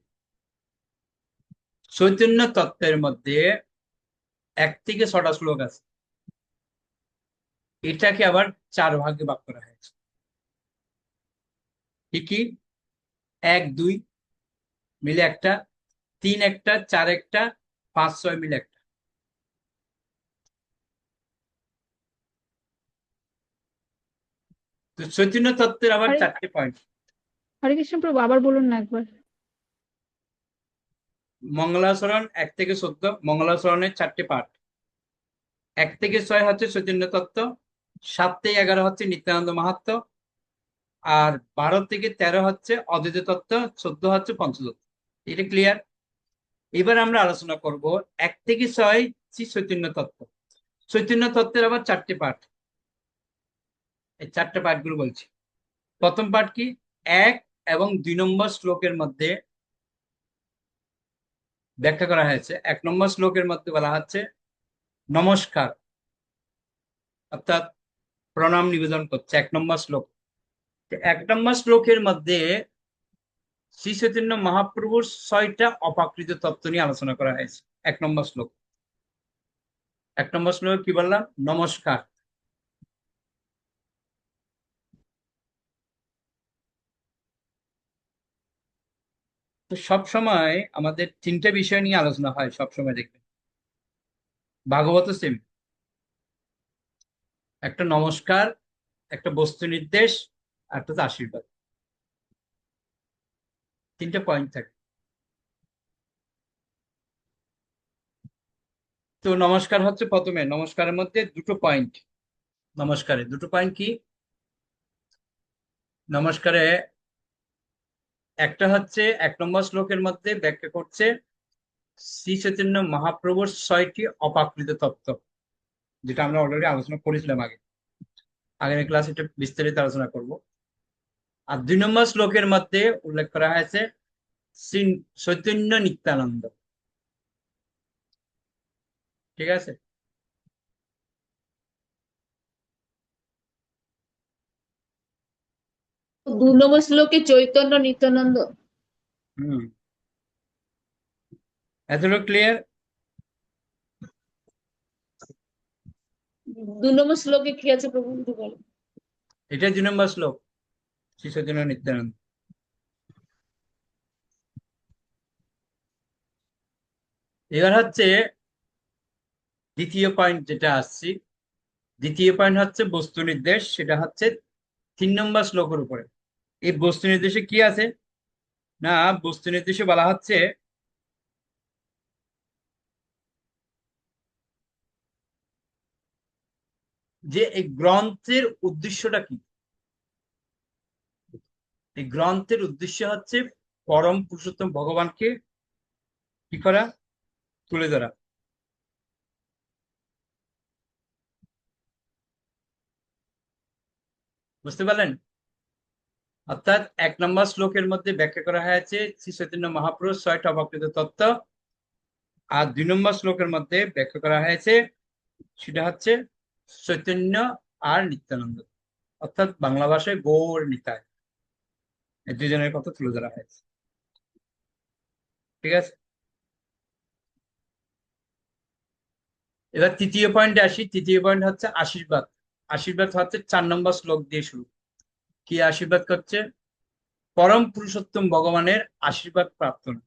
Speaker 1: চৈতন্য তত্ত্বের মধ্যে 1 থেকে 6টা শ্লোক আছে। এটাকে আবার 4 ভাগে ভাগ করা হয়েছে। কি? 1 2 মিলে একটা, 3 একটা, 4 একটা, 5 6 মিলে একটা। তো চৈতন্য তত্ত্বের আবার
Speaker 3: হরে
Speaker 1: 4টে পয়েন্ট।
Speaker 3: হরে কৃষ্ণ প্রভু, আবার বলুন না একবার।
Speaker 1: মঙ্গলাচরণ 1 থেকে 14, মঙ্গলাচরণের 4টে পাঠ। 1 থেকে 6 হচ্ছে চৈতন্য তত্ত্ব, 7 থেকে 11 হচ্ছে নিত্যানন্দ মাহাত্ম্য, আর 12 থেকে 13 হচ্ছে অদ্বৈত তত্ত্ব, 14 হচ্ছে পঞ্চতত্ত্ব। এটা ক্লিয়ার? এবার আমরা আলোচনা করব 1 থেকে 6 শ্রী চৈতন্য তত্ত্ব। চৈতন্য তত্ত্বের আবার 4টে পাঠ। এই 4টে পাঠগুলো বলছি। প্রথম পাঠ কি? 1 এবং 2 নম্বর শ্লোকের মধ্যে ব্যাখ্যা করা হয়েছে। 1 নম্বর শ্লোকের মধ্যে বলা হচ্ছে নমস্কার, অর্থাৎ প্রণাম নিবেদন করছে 1 নম্বর শ্লোক। 1 নম্বর শ্লোকের মধ্যে শ্রী চৈতন্য মহাপ্রভুর 6টা অপ্রাকৃত তত্ত্ব নিয়ে আলোচনা করা হয়েছে। 1 নম্বর শ্লোক। 1 নম্বর শ্লোক কি বললাম? নমস্কার। তো সব সময় আমাদের তিনটে বিষয় নিয়ে আলোচনা হয় সব সময়, দেখবেন ভাগবত সেম, একটা নমস্কার, একটা বস্তু নির্দেশ, আর একটা হচ্ছে আশীর্বাদ, তিনটে পয়েন্ট থাকে। তো নমস্কার হচ্ছে প্রথমে, নমস্কারের মধ্যে দুটো পয়েন্ট, নমস্কারে দুটো পয়েন্ট কি, নমস্কারে একটা হচ্ছে 1 নম্বর শ্লোকের মধ্যে ব্যাখ্যা করছে শ্রী চৈতন্য মহাপ্রভুর 6টি অপ্রাকৃত তত্ত্ব, যেটা আমরা অলরেডি আলোচনা করেছিলাম আগে, আগামী ক্লাসে এটা বিস্তারিত আলোচনা করব। আর 2 নম্বর শ্লোকের মধ্যে উল্লেখ করা হয়েছে শ্রী চৈতন্য নিত্যানন্দ। ঠিক আছে,
Speaker 4: 2 নম্বর শ্লোকে চৈতন্য নিত্যানন্দ।
Speaker 1: হুম, এতটুকু ক্লিয়ার?
Speaker 4: 2 নম্বর শ্লোকে কি আছে প্রভু একটু বলো।
Speaker 1: এটা 2 নম্বর শ্লোক, শ্রী চৈতন্য নিত্যানন্দ। এবার হচ্ছে দ্বিতীয় পয়েন্ট যেটা আসছি, দ্বিতীয় পয়েন্ট হচ্ছে বস্তু নির্দেশ, সেটা হচ্ছে 3 নম্বর শ্লোকের উপরে। এই বস্তু নির্দেশে কি আছে না, বস্তু নির্দেশে বলা হচ্ছে যে এই গ্রন্থের উদ্দেশ্যটা কি। এই গ্রন্থের উদ্দেশ্য হচ্ছে পরম পুরুষোত্তম ভগবানকে কি করা, তুলে ধরা। বুঝতে পারলেন? অর্থাৎ 1 নম্বর শ্লোকের মধ্যে ব্যাখ্যা করা হয়েছে শ্রী চৈতন্য মহাপ্রভুর 6টা অপ্রাকৃত তত্ত্ব, আর 2 নম্বর শ্লোকের মধ্যে ব্যাখ্যা করা হয়েছে সেটা হচ্ছে চৈতন্য আর নিত্যানন্দ, অর্থাৎ বাংলা ভাষায় গৌর নিতাই, এই দুজনের কথা তুলে ধরা হয়েছে। ঠিক আছে, এবার তৃতীয় পয়েন্টে আসি। তৃতীয় পয়েন্ট হচ্ছে আশীর্বাদ। আশীর্বাদ হচ্ছে 4 নম্বর শ্লোক দিয়ে শুরু। কি আশীর্বাদ করছে, পরম পুরুষোত্তম ভগবানের আশীর্বাদ প্রার্থনা,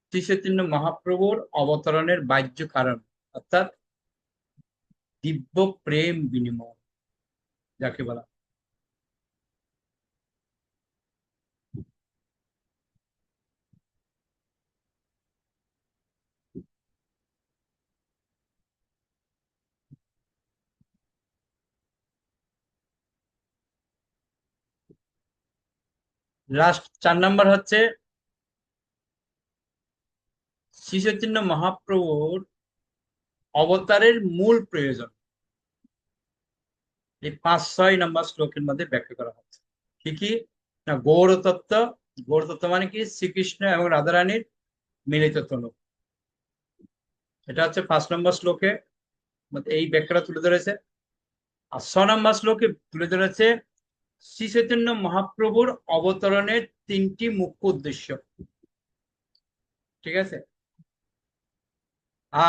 Speaker 1: শ্রী চৈতন্য মহাপ্রভুর অবতরণের বাহ্য কারণ, অর্থাৎ দিব্য প্রেম বিনিময় যাকে বলা। লাস্ট 4 নম্বর হচ্ছে শ্রী চৈতন্য মহাপ্রভুর অবতারের মূল প্রয়োজন। এই 5-6 নম্বর শ্লোকের মধ্যে ব্যাখ্যা করা হচ্ছে কি কি না, গৌর তত্ত্ব। গৌর তত্ত্ব মানে কি, শ্রীকৃষ্ণ এবং রাধারানীর মিলিত তনু। এটা হচ্ছে 5 নম্বর শ্লোকে এই ব্যাখ্যাটা তুলে ধরেছে। আর 6 নম্বর শ্লোকে তুলে ধরেছে শ্রী চৈতন্য মহাপ্রভুর অবতরণের 3টি মুখ্য উদ্দেশ্য। ঠিক আছে,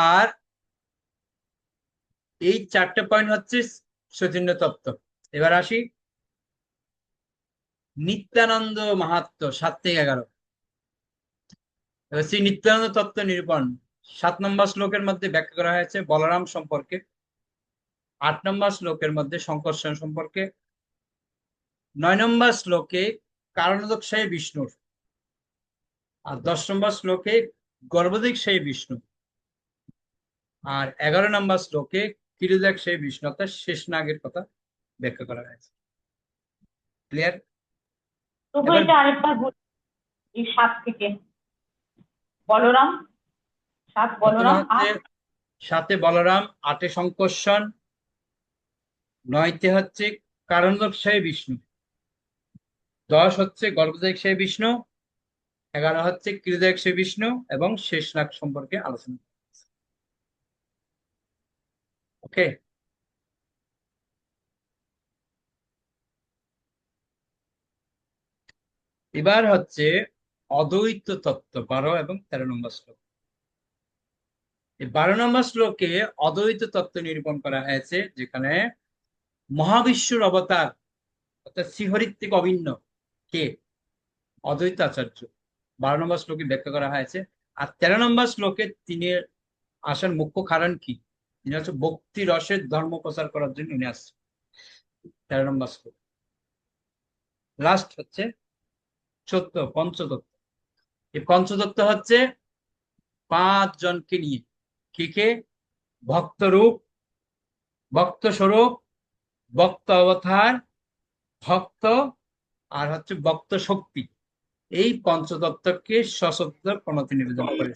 Speaker 1: আর এই 4টে পয়েন্ট হচ্ছে চৈতন্য তত্ত্ব। এবার আসি নিত্যানন্দ মাহাত্ম্য 7 থেকে 11। এবার শ্রী নিত্যানন্দ তত্ত্ব নিরূপণ 7 নম্বর শ্লোকের মধ্যে ব্যাখ্যা করা হয়েছে বলরাম সম্পর্কে, 8 নম্বর শ্লোকের মধ্যে শঙ্কর্ষণ সম্পর্কে, 9 নম্বর শ্লোকে কারণোদকশায়ী বিষ্ণুর, আর 10 নম্বর শ্লোকে গর্ভদিকশায়ী বিষ্ণু, আর 11 নম্বর শ্লোকে ক্ষীরোদাকশায়ী বিষ্ণু অর্থাৎ শেষনাগের কথা ব্যাখ্যা করা হয়েছে। ক্লিয়ার?
Speaker 10: তবু
Speaker 1: এবার
Speaker 10: এটা আরেকবার বলি, এই 7 থেকে বলরাম, 7
Speaker 1: প্রথমে
Speaker 10: বলরাম
Speaker 1: হচ্ছে 7 বলরাম, 8 শঙ্কর্ষণ, 9 হচ্ছে কারণোদকশায়ী বিষ্ণু, 10 হচ্ছে গর্ভদায়কশায়ী বিষ্ণু, 11 হচ্ছে ক্ষীরোদায়কশায়ী বিষ্ণু, এবং শেষনাগ সম্পর্কে আলোচনা। ওকে, এবার হচ্ছে অদ্বৈত তত্ত্ব 12 এবং 13 নম্বর শ্লোক। এই 12 নম্বর শ্লোকে অদ্বৈত তত্ত্ব নিরূপণ করা হয়েছে, যেখানে মহাবিশ্বর অবতার অর্থাৎ শ্রীহরির থেকে অভিন্ন কে অদ্বৈত আচার্য। 12 নম্বর শ্লোকে ব্যাখ্যা করা হয়েছে। আর 13 নম্বর শ্লোকে তিনি আসার মুখ্য কারণ কি? তিনি হচ্ছে ভক্তি রসের ধর্ম প্রচার করার জন্য উনি আসছেন। 13 নম্বর শ্লোক। লাস্ট হচ্ছে 14 পঞ্চতত্ত্ব। এই পঞ্চতত্ত্ব হচ্ছে 5 জনকে নিয়ে। কে? ভক্তরূপ, ভক্ত স্বরূপ, ভক্ত অবতার, ভক্ত, আর হচ্ছে ভক্ত শক্তি। এই পঞ্চতত্ত্বকে সশব্দ প্রণতি নিবেদন করে।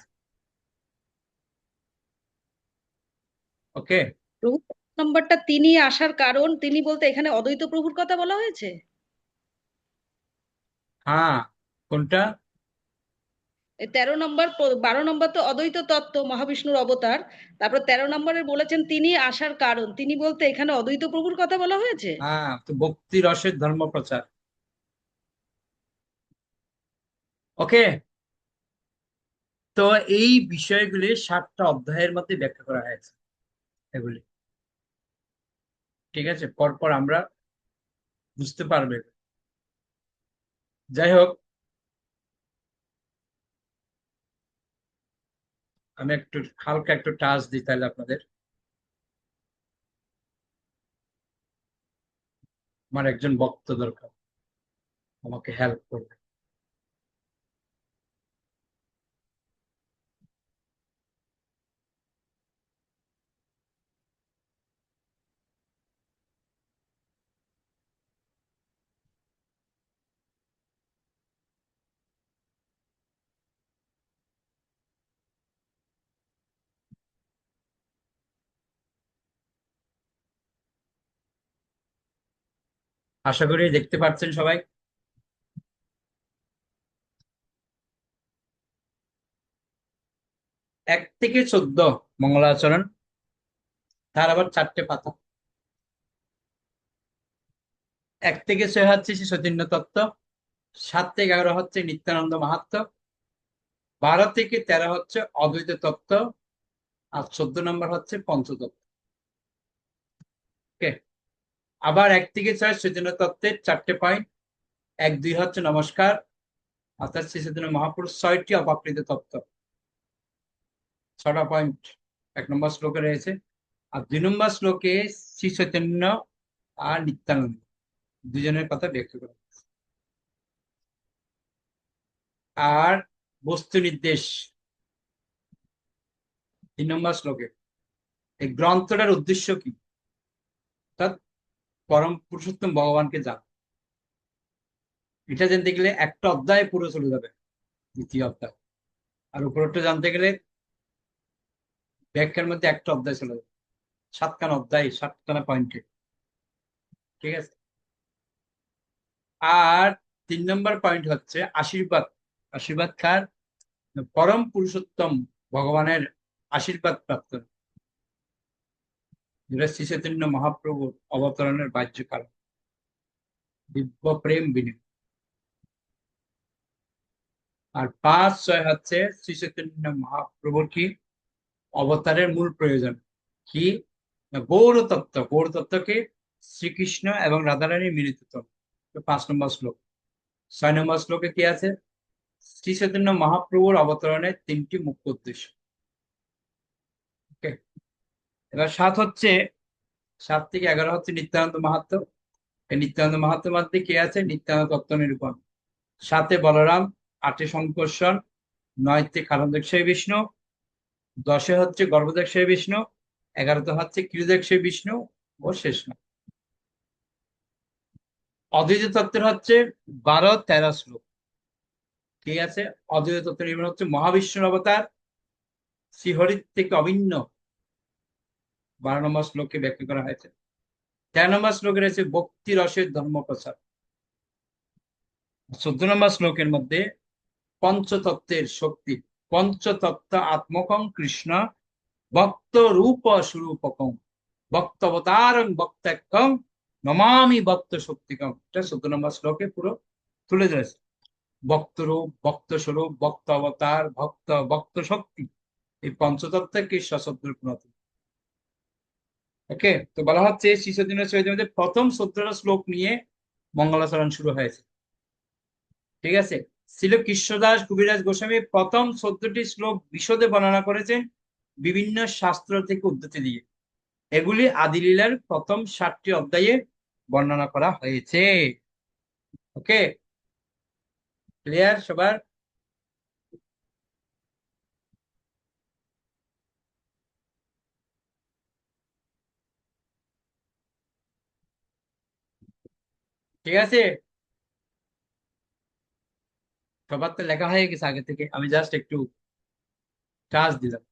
Speaker 1: ওকে।
Speaker 6: প্রভু নম্বরটা তিনি আসার কারণ, তিনি বলতে এখানে অদ্বৈত প্রভুর কথা বলা হয়েছে?
Speaker 1: হ্যাঁ, কোনটা?
Speaker 6: 13 নম্বর 12 নম্বর তো অদ্বৈত তত্ত্ব, মহাবিষ্ণুর অবতার। তারপর 13 নম্বরে বলেছেন তিনি আসার কারণ, তিনি বলতে এখানে অদ্বৈত প্রভুর কথা বলা হয়েছে।
Speaker 1: হ্যাঁ, তো ভক্তি রসের ধর্ম প্রচার। ওকে। তো এই বিষয়গুলি 7টা অধ্যায়ের মধ্যে ব্যাখ্যা করা হয়েছে এগুলি। ঠিক আছে, পরপর আমরা বুঝতে পারবে। যাই হোক, আমি একটু হালকা একটু টাচ দিই তাহলে আপনাদের। আমার একজন ভক্ত দরকার, আমাকে হেল্প করবে। আশা করি দেখতে পাচ্ছেন সবাই। এক থেকে 14 মঙ্গলাচরণ, তার আবার 4টে পাতা। 1 থেকে 6 হচ্ছে শ্রী চৈতন্য তত্ত্ব, 7 থেকে 11 হচ্ছে নিত্যানন্দ মাহাত্ম্য, 12 থেকে 13 হচ্ছে অদ্বৈত তত্ত্ব, আর 14 নম্বর হচ্ছে পঞ্চতত্ত্ব। ওকে। আবার 1 থেকে 6 চৈতন্য তত্ত্বের 4টে পয়েন্ট। 1, 2 হচ্ছে নমস্কার, অর্থাৎ শ্রী চৈতন্য মহাপুরুষ 6টি অপাকৃত তত্ত্ব, 6টা পয়েন্ট 1 নম্বর শ্লোকে রয়েছে। আর 2 নম্বর শ্লোকে শ্রী চৈতন্য আর নিত্যানন্দ দুজনের কথা ব্যক্ত করা হয়েছে। আর বস্তু নির্দেশ 3 নম্বর শ্লোকে। এই গ্রন্থটার উদ্দেশ্য কি? অর্থাৎ পরম পুরুষোত্তম ভগবানকে জানা। এটা জানতে গেলে একটা অধ্যায় পুরো চলে যাবে, 2য় অধ্যায়। আর উপরটা জানতে গেলে ব্যাখ্যার মধ্যে একটা অধ্যায় চলে যাবে, 7খানা অধ্যায়, 7খানা পয়েন্টে। ঠিক আছে। আর 3 নম্বর পয়েন্ট হচ্ছে আশীর্বাদ। আশীর্বাদ কার? পরম পুরুষোত্তম ভগবানের আশীর্বাদ প্রাপ্ত, যেটা শ্রী চৈতন্য মহাপ্রভুর অবতরণের বাহ্য কারণ, দিব্য প্রেম বিনিময়। আর 5, 6 হচ্ছে শ্রী চৈতন্য মহাপ্রভুর কি অবতারের মূল প্রয়োজন কি? গৌর তত্ত্ব। গৌর তত্ত্বকে শ্রীকৃষ্ণ এবং রাধারানীর মিলিত তত্ত্ব। 5 নম্বর শ্লোক। 6 নম্বর শ্লোকে কি আছে? শ্রী চৈতন্য মহাপ্রভুর অবতরণের 3টি মুখ্য উদ্দেশ্য। ওকে। এবার 7 হচ্ছে, 7 থেকে 11 হচ্ছে নিত্যানন্দ মাহাত্ম্য। এই নিত্যানন্দ মাহাত্ম্যের মধ্যে কি আছে? নিত্যানন্দ তত্ত্ব নিরূপণ। 7 বলরাম, 8 সংকর্ষণ, 9 কারণদেবসায়ী বিষ্ণু, 10 হচ্ছে গর্ভদেবসায়ী বিষ্ণু, 11 হচ্ছে ক্ষীরদেবসায়ী বিষ্ণু ও শেষ না। অদ্বৈত তত্ত্বের হচ্ছে 12, 13 শ্লোক। ঠিক আছে। অদ্বৈত তত্ত্ব নির্মাণ হচ্ছে মহাবিষ্ণুর অবতার, শ্রীহরির থেকে অভিন্ন। 12 নম্বর শ্লোকে ব্যাখ্যা করা হয়েছে। 13 নম্বর শ্লোকে রয়েছে ভক্তি রসের ধর্ম প্রচার। 14 নম্বর শ্লোকের মধ্যে পঞ্চতত্ত্বের শক্তি। পঞ্চতত্ত্ব আত্মকং কৃষ্ণ ভক্ত রূপ স্বরূপকং ভক্তবতারং ভক্তাক্যং নমামি ভক্ত শক্তিকং। এটা 14 নম্বর শ্লোকে পুরো তুলে ধরেছে। ভক্তরূপ, ভক্ত স্বরূপ, ভক্ত অবতার, ভক্ত শক্তি, এই পঞ্চতত্ত্বকে সশব্দ প্রণতি। ওকে। তো বলা হচ্ছে শ্রী চৈতন্য চরিতামৃতে প্রথম 17টা শ্লোক নিয়ে মঙ্গলাচরণ শুরু হয়েছে। ঠিক আছে। ছিল কৃষ্ণদাস কবিরাজ গোস্বামী প্রথম 14টি শ্লোক বিশদে বর্ণনা করেছেন বিভিন্ন শাস্ত্র থেকে উদ্ধৃতি দিয়ে। এগুলি আদিলীলার প্রথম 7টি অধ্যায়ে বর্ণনা করা হয়েছে। ওকে, ক্লিয়ার সবার? ঠিক আছে, সবার তো লেখা হয়ে গেছে আগে থেকে, আমি জাস্ট একটু টাচ দিলাম।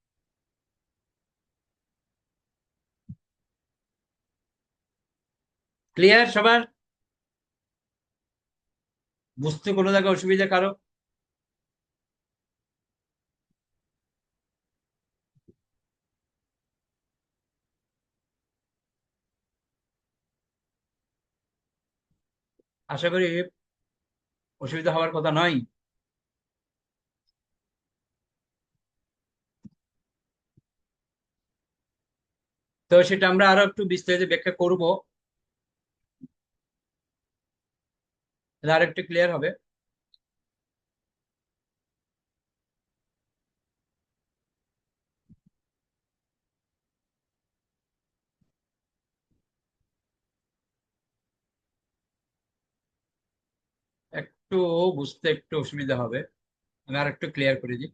Speaker 1: ক্লিয়ার সবার? বুঝতে কোনো জায়গায় অসুবিধা কারো? আশা করি অসুবিধা হওয়ার কথা নয়। তো সেটা আমরা আরো একটু বিস্তারিত ব্যাখ্যা করব, আর একটু ক্লিয়ার হবে। একটু বুঝতে একটু অসুবিধা হবে, আমি আর একটু ক্লিয়ার করে দিই।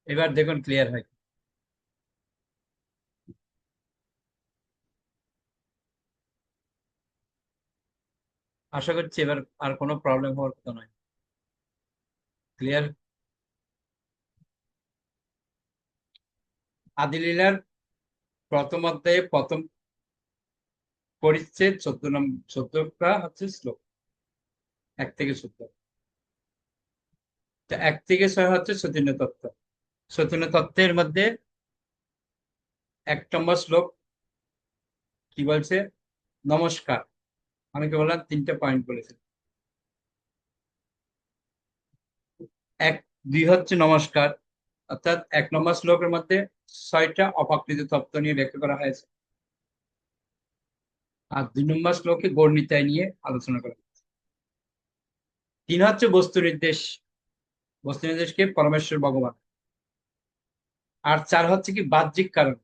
Speaker 1: এবার দেখুন ক্লিয়ার হয়। আশা করছি এবার আর কোনো প্রবলেম হওয়ার কথা নয়। ক্লিয়ার? আদিলীলার প্রথম অধ্যায়ে প্রথম পরিচ্ছেদ 14টা হচ্ছে শ্লোক, 1 থেকে 14। 1 থেকে 6 হচ্ছে চৈতন্য তত্ত্ব। চৈতন্য তত্ত্বের মধ্যে 1 নম্বর শ্লোক কি বলছে? নমস্কার। অনেকে বললাম 3টে পয়েন্ট বলেছে। 1, 2 হচ্ছে নমস্কার, অর্থাৎ 1 নম্বর শ্লোকের মধ্যে 6টা অপ্রাকৃত তত্ত্ব নিয়ে ব্যাখ্যা করা হয়েছে। আর 2 নম্বর শ্লোকে গৌরনীতায় নিয়ে আলোচনা করা হয়েছে। 3 হচ্ছে বস্তু নির্দেশ, বস্তু নির্দেশকে পরমেশ্বর ভগবান। আর 4 হচ্ছে কি বাহ্যিক কারণ,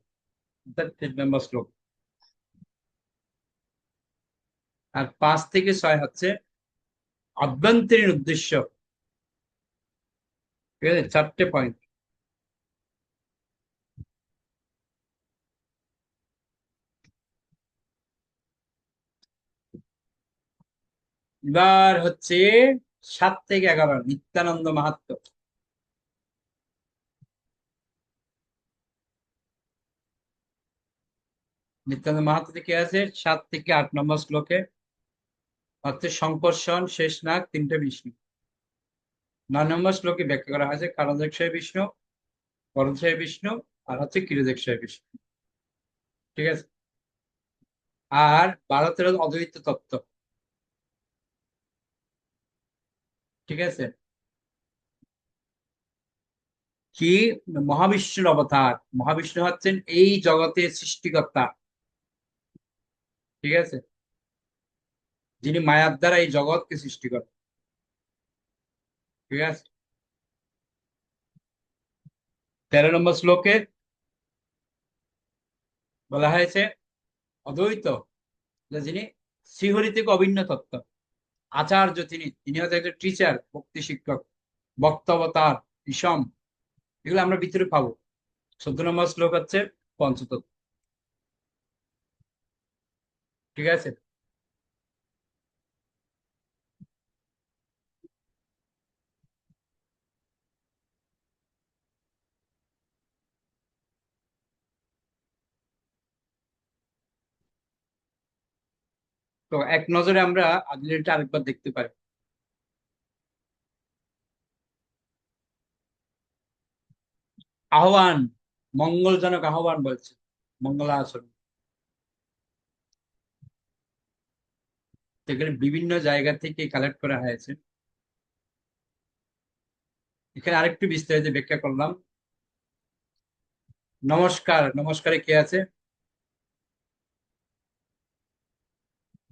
Speaker 1: অর্থাৎ 3 নম্বর শ্লোক। আর 5 থেকে 6 হচ্ছে অভ্যন্তরীণ উদ্দেশ্য। ঠিক আছে, 4টে পয়েন্ট। এবার হচ্ছে 7 থেকে 11 নিত্যানন্দ মাহাত্ম্য। নিত্যানন্দ মাহাত্ম্যে কি আছে? 7 থেকে 8 নম্বর শ্লোকে হচ্ছে সংকর্ষণ, শেষনাগ, 3টে বিষ্ণু। 9 নম্বর শ্লোকে ব্যাখ্যা করা হয়েছে কারণদেক্ষয় বিষ্ণু, পরদেক্ষয় বিষ্ণু, আর হচ্ছে কিরদেক্ষয় বিষ্ণু। ঠিক আছে, আর 12-13 অদ্বৈত তত্ত্ব। ঠিক আছে, কি মহাবিষ্ণুর অবতার। মহাবিষ্ণু হচ্ছেন এই জগতের সৃষ্টিকর্তা। ঠিক আছে, যিনি মায়ার দ্বারা এই জগৎকে সৃষ্টি করেন। ঠিক আছে, 13 নম্বর শ্লোকে বলা হয়েছে অদ্বৈত, যিনি শ্রীহরি থেকে অভিন্ন তত্ত্ব, আচার্য তিনি, তিনি হচ্ছে একজন টিচার, ভক্তি শিক্ষক, বক্তবতার, বিষম, এগুলো আমরা ভিতরে পাবো। 14 নম্বর শ্লোক হচ্ছে পঞ্চতত্ত্ব। ঠিক আছে, তো এক নজরে আমরা আদিলীলাটা আরেকবার দেখতে পারি। আহ্বান, মঙ্গলজনক আহ্বান বলছে, মঙ্গলাচরণ। এখানে বিভিন্ন জায়গা থেকে কালেক্ট করা হয়েছে। এখানে আরেকটু বিস্তারিত ব্যাখ্যা করলাম। নমস্কার, নমস্কারে কে আছে?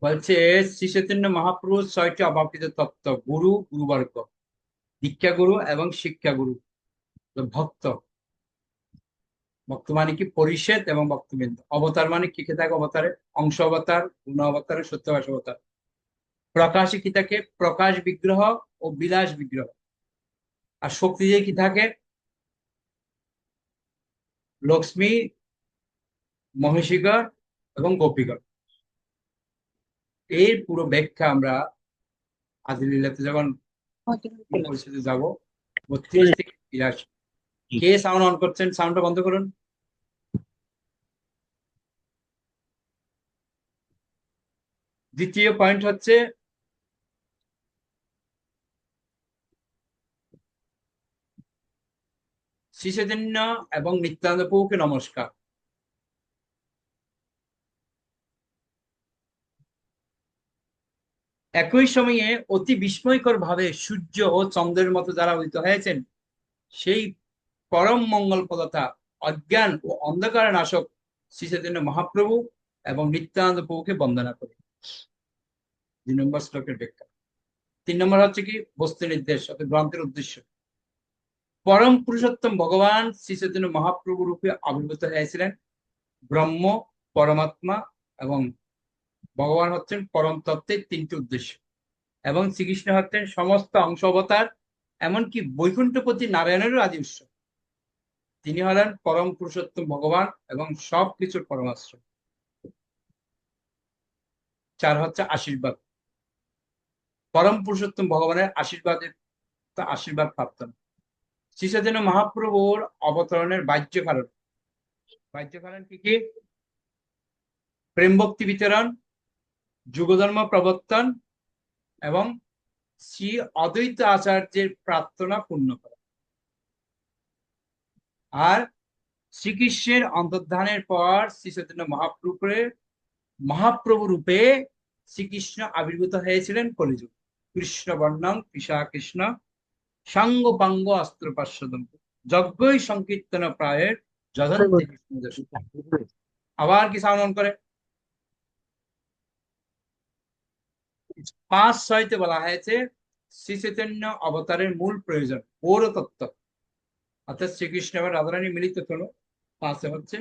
Speaker 1: বলছে শ্রী চৈতন্য মহাপ্রভুর 6টি অব্যাকৃত তত্ত্ব: গুরু, গুরুবর্গ, দীক্ষা গুরু এবং শিক্ষা গুরু। তো ভক্ত, ভক্ত মানে কি পরিষদ এবং ভক্তবৃন্দ। অবতার মানে কি কে থাকে অবতারে? অংশ অবতার, গুণ অবতার, সত্যবাস অবতার। প্রকাশে কি থাকে? প্রকাশ বিগ্রহ ও বিলাস বিগ্রহ। আর শক্তি দিয়ে কি থাকে? লক্ষ্মী, মহিষীগণ এবং গোপীগণ। এর পুরো ব্যাখ্যা আমরা আদিলীলাতে যখন পরিস্থিতি যাব 32 থেকে 83। কে সাউন্ড অন করছেন? সাউন্ডটা বন্ধ করুন। দ্বিতীয় পয়েন্ট হচ্ছে শ্রী চৈতন্য এবং নিত্যানন্দ প্রভুকে নমস্কার। একই সময়ে অতি বিস্ময়কর ভাবে সূর্য ও চন্দ্রের মতো যারা উদিত হয়েছেন, সেই পরম মঙ্গল পদার্থ অজ্ঞান ও অন্ধকার নাশক শ্রী চৈতন্য মহাপ্রভু এবং নিত্যানন্দ প্রভুকে বন্দনা করি। 2 নম্বর শ্লোকের ব্যাখ্যা। 3 নম্বর হচ্ছে কি বস্তু নির্দেশ, অর্থাৎ গ্রন্থের উদ্দেশ্য। পরম পুরুষোত্তম ভগবান শ্রী চৈতন্য মহাপ্রভু রূপে আবির্ভূত হয়েছিলেন। ব্রহ্ম, পরমাত্মা এবং ভগবান হচ্ছেন পরম তত্ত্বের 3টি উদ্দেশ্য, এবং শ্রীকৃষ্ণ হচ্ছেন সমস্ত অংশ অবতার, এমনকি বৈকুণ্ঠপতি নারায়ণেরও আদি উৎস। তিনি হলেন পরম পুরুষোত্তম ভগবান এবং সবকিছুর পরমাশ্রয়। 4 হচ্ছে আশীর্বাদ। পরম পুরুষোত্তম ভগবানের আশীর্বাদ প্রাপ্ত। শ্রী চৈতন্য মহাপ্রভুর অবতরণের বাহ্য কারণ কি কি? প্রেম ভক্তি বিতরণ, যুগধর্ম প্রবর্তন এবং শ্রী অদ্বৈত আচার্যের প্রার্থনা পূর্ণ করা। আর শ্রীকৃষ্ণের অন্তর্ধানের পর শ্রী চৈতন্য মহাপ্রভু রূপে শ্রীকৃষ্ণ আবির্ভূত হয়েছিলেন কলিযুগ। কৃষ্ণ বর্ণম কৃষা কৃষ্ণ সাঙ্গ পাঙ্গ অস্ত্র পার্শ্বদম যজ্ঞই সংকীর্তন প্রায়ের যদন্তে কৃষ্ণ যশ। আবার কি সাউন্ড অন করে? 5-6তে বলা হয়েছে শ্রী চৈতন্য অবতারের মূল প্রয়োজন পৌর তত্ত্ব, অর্থাৎ শ্রীকৃষ্ণ এবং রাধারানী মিলিত হলো। 5 হচ্ছে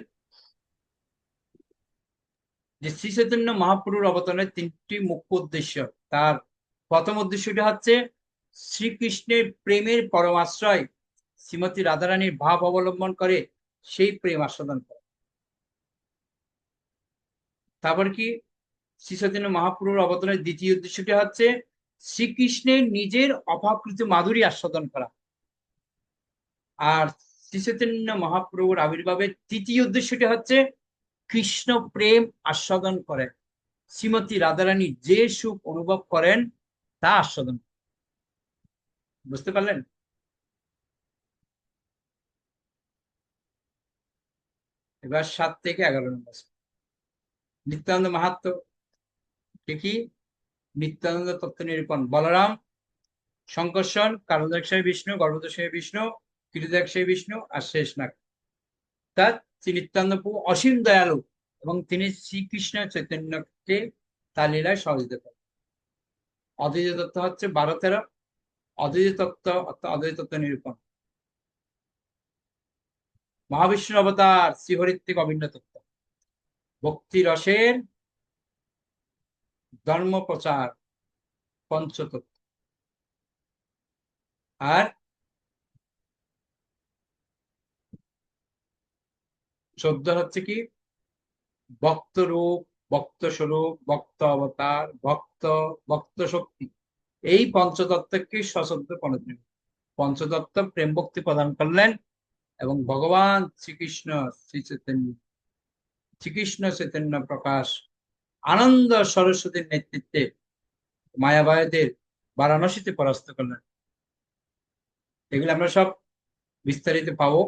Speaker 1: যে শ্রী চৈতন্য মহাপ্রভুর অবতরণের 3টি মুখ্য উদ্দেশ্য। তার প্রথম উদ্দেশ্যটি হচ্ছে শ্রীকৃষ্ণের প্রেমের পরমাশ্রয় শ্রীমতী রাধারানীর ভাব অবলম্বন করে সেই প্রেম আস্বাদন করা। তারপর কি শ্রী চৈতন্য মহাপ্রভুর অবতরণের দ্বিতীয় উদ্দেশ্যটি হচ্ছে শ্রীকৃষ্ণের নিজের অপাকৃত মাধুরী আস্বাদন করা। আর শ্রী চৈতন্য মহাপ্রভুর আবির্ভাবের তৃতীয় উদ্দেশ্যটি হচ্ছে কৃষ্ণ প্রেম আস্বাদন করে শ্রীমতী রাধারানী যে সুখ অনুভব করেন তা আস্বাদন। বুঝতে পারলেন? এবার 7 থেকে 11 নম্বর নিত্যানন্দ মাহাত্ম্য। কি? নিত্যানন্দ তত্ত্ব নিরূপণ। বলরাম, শঙ্কর্ষণ, কারণদায়ক বিষ্ণু, গর্ভদোষী বিষ্ণু, কীটদায়ক বিষ্ণু আর শেষনাগ। তার শ্রী নিত্যানন্দ প্রভু অসীম দয়ালু এবং তিনি শ্রীকৃষ্ণ চৈতন্যকে তার লীলায় সহযোগিতা করেন। অদ্বৈত তত্ত্ব হচ্ছে 12-13। অদ্বৈত তত্ত্ব অর্থাৎ অদ্বৈত তত্ত্ব নিরূপণ। মহাবিষ্ণুর অবতার শ্রীহরিত্বিক অভিন্ন তত্ত্ব। ভক্তি রসের ধর্ম প্রচার, পঞ্চতত্ত্ব। আর 14 হচ্ছে কি ভক্ত রূপ, ভক্ত স্বরূপ, ভক্ত অবতার, ভক্ত শক্তি। এই পঞ্চতত্ত্বকে সশব্দ পরিণত। পঞ্চতত্ত্ব প্রেম ভক্তি প্রদান করলেন এবং ভগবান শ্রীকৃষ্ণ চৈতন্য প্রকাশ আনন্দ সরস্বতীর নেতৃত্বে মায়াবায়ীদের বারাণসীতে পরাস্ত করলেন। এগুলো আমরা সব বিস্তারিত পাবো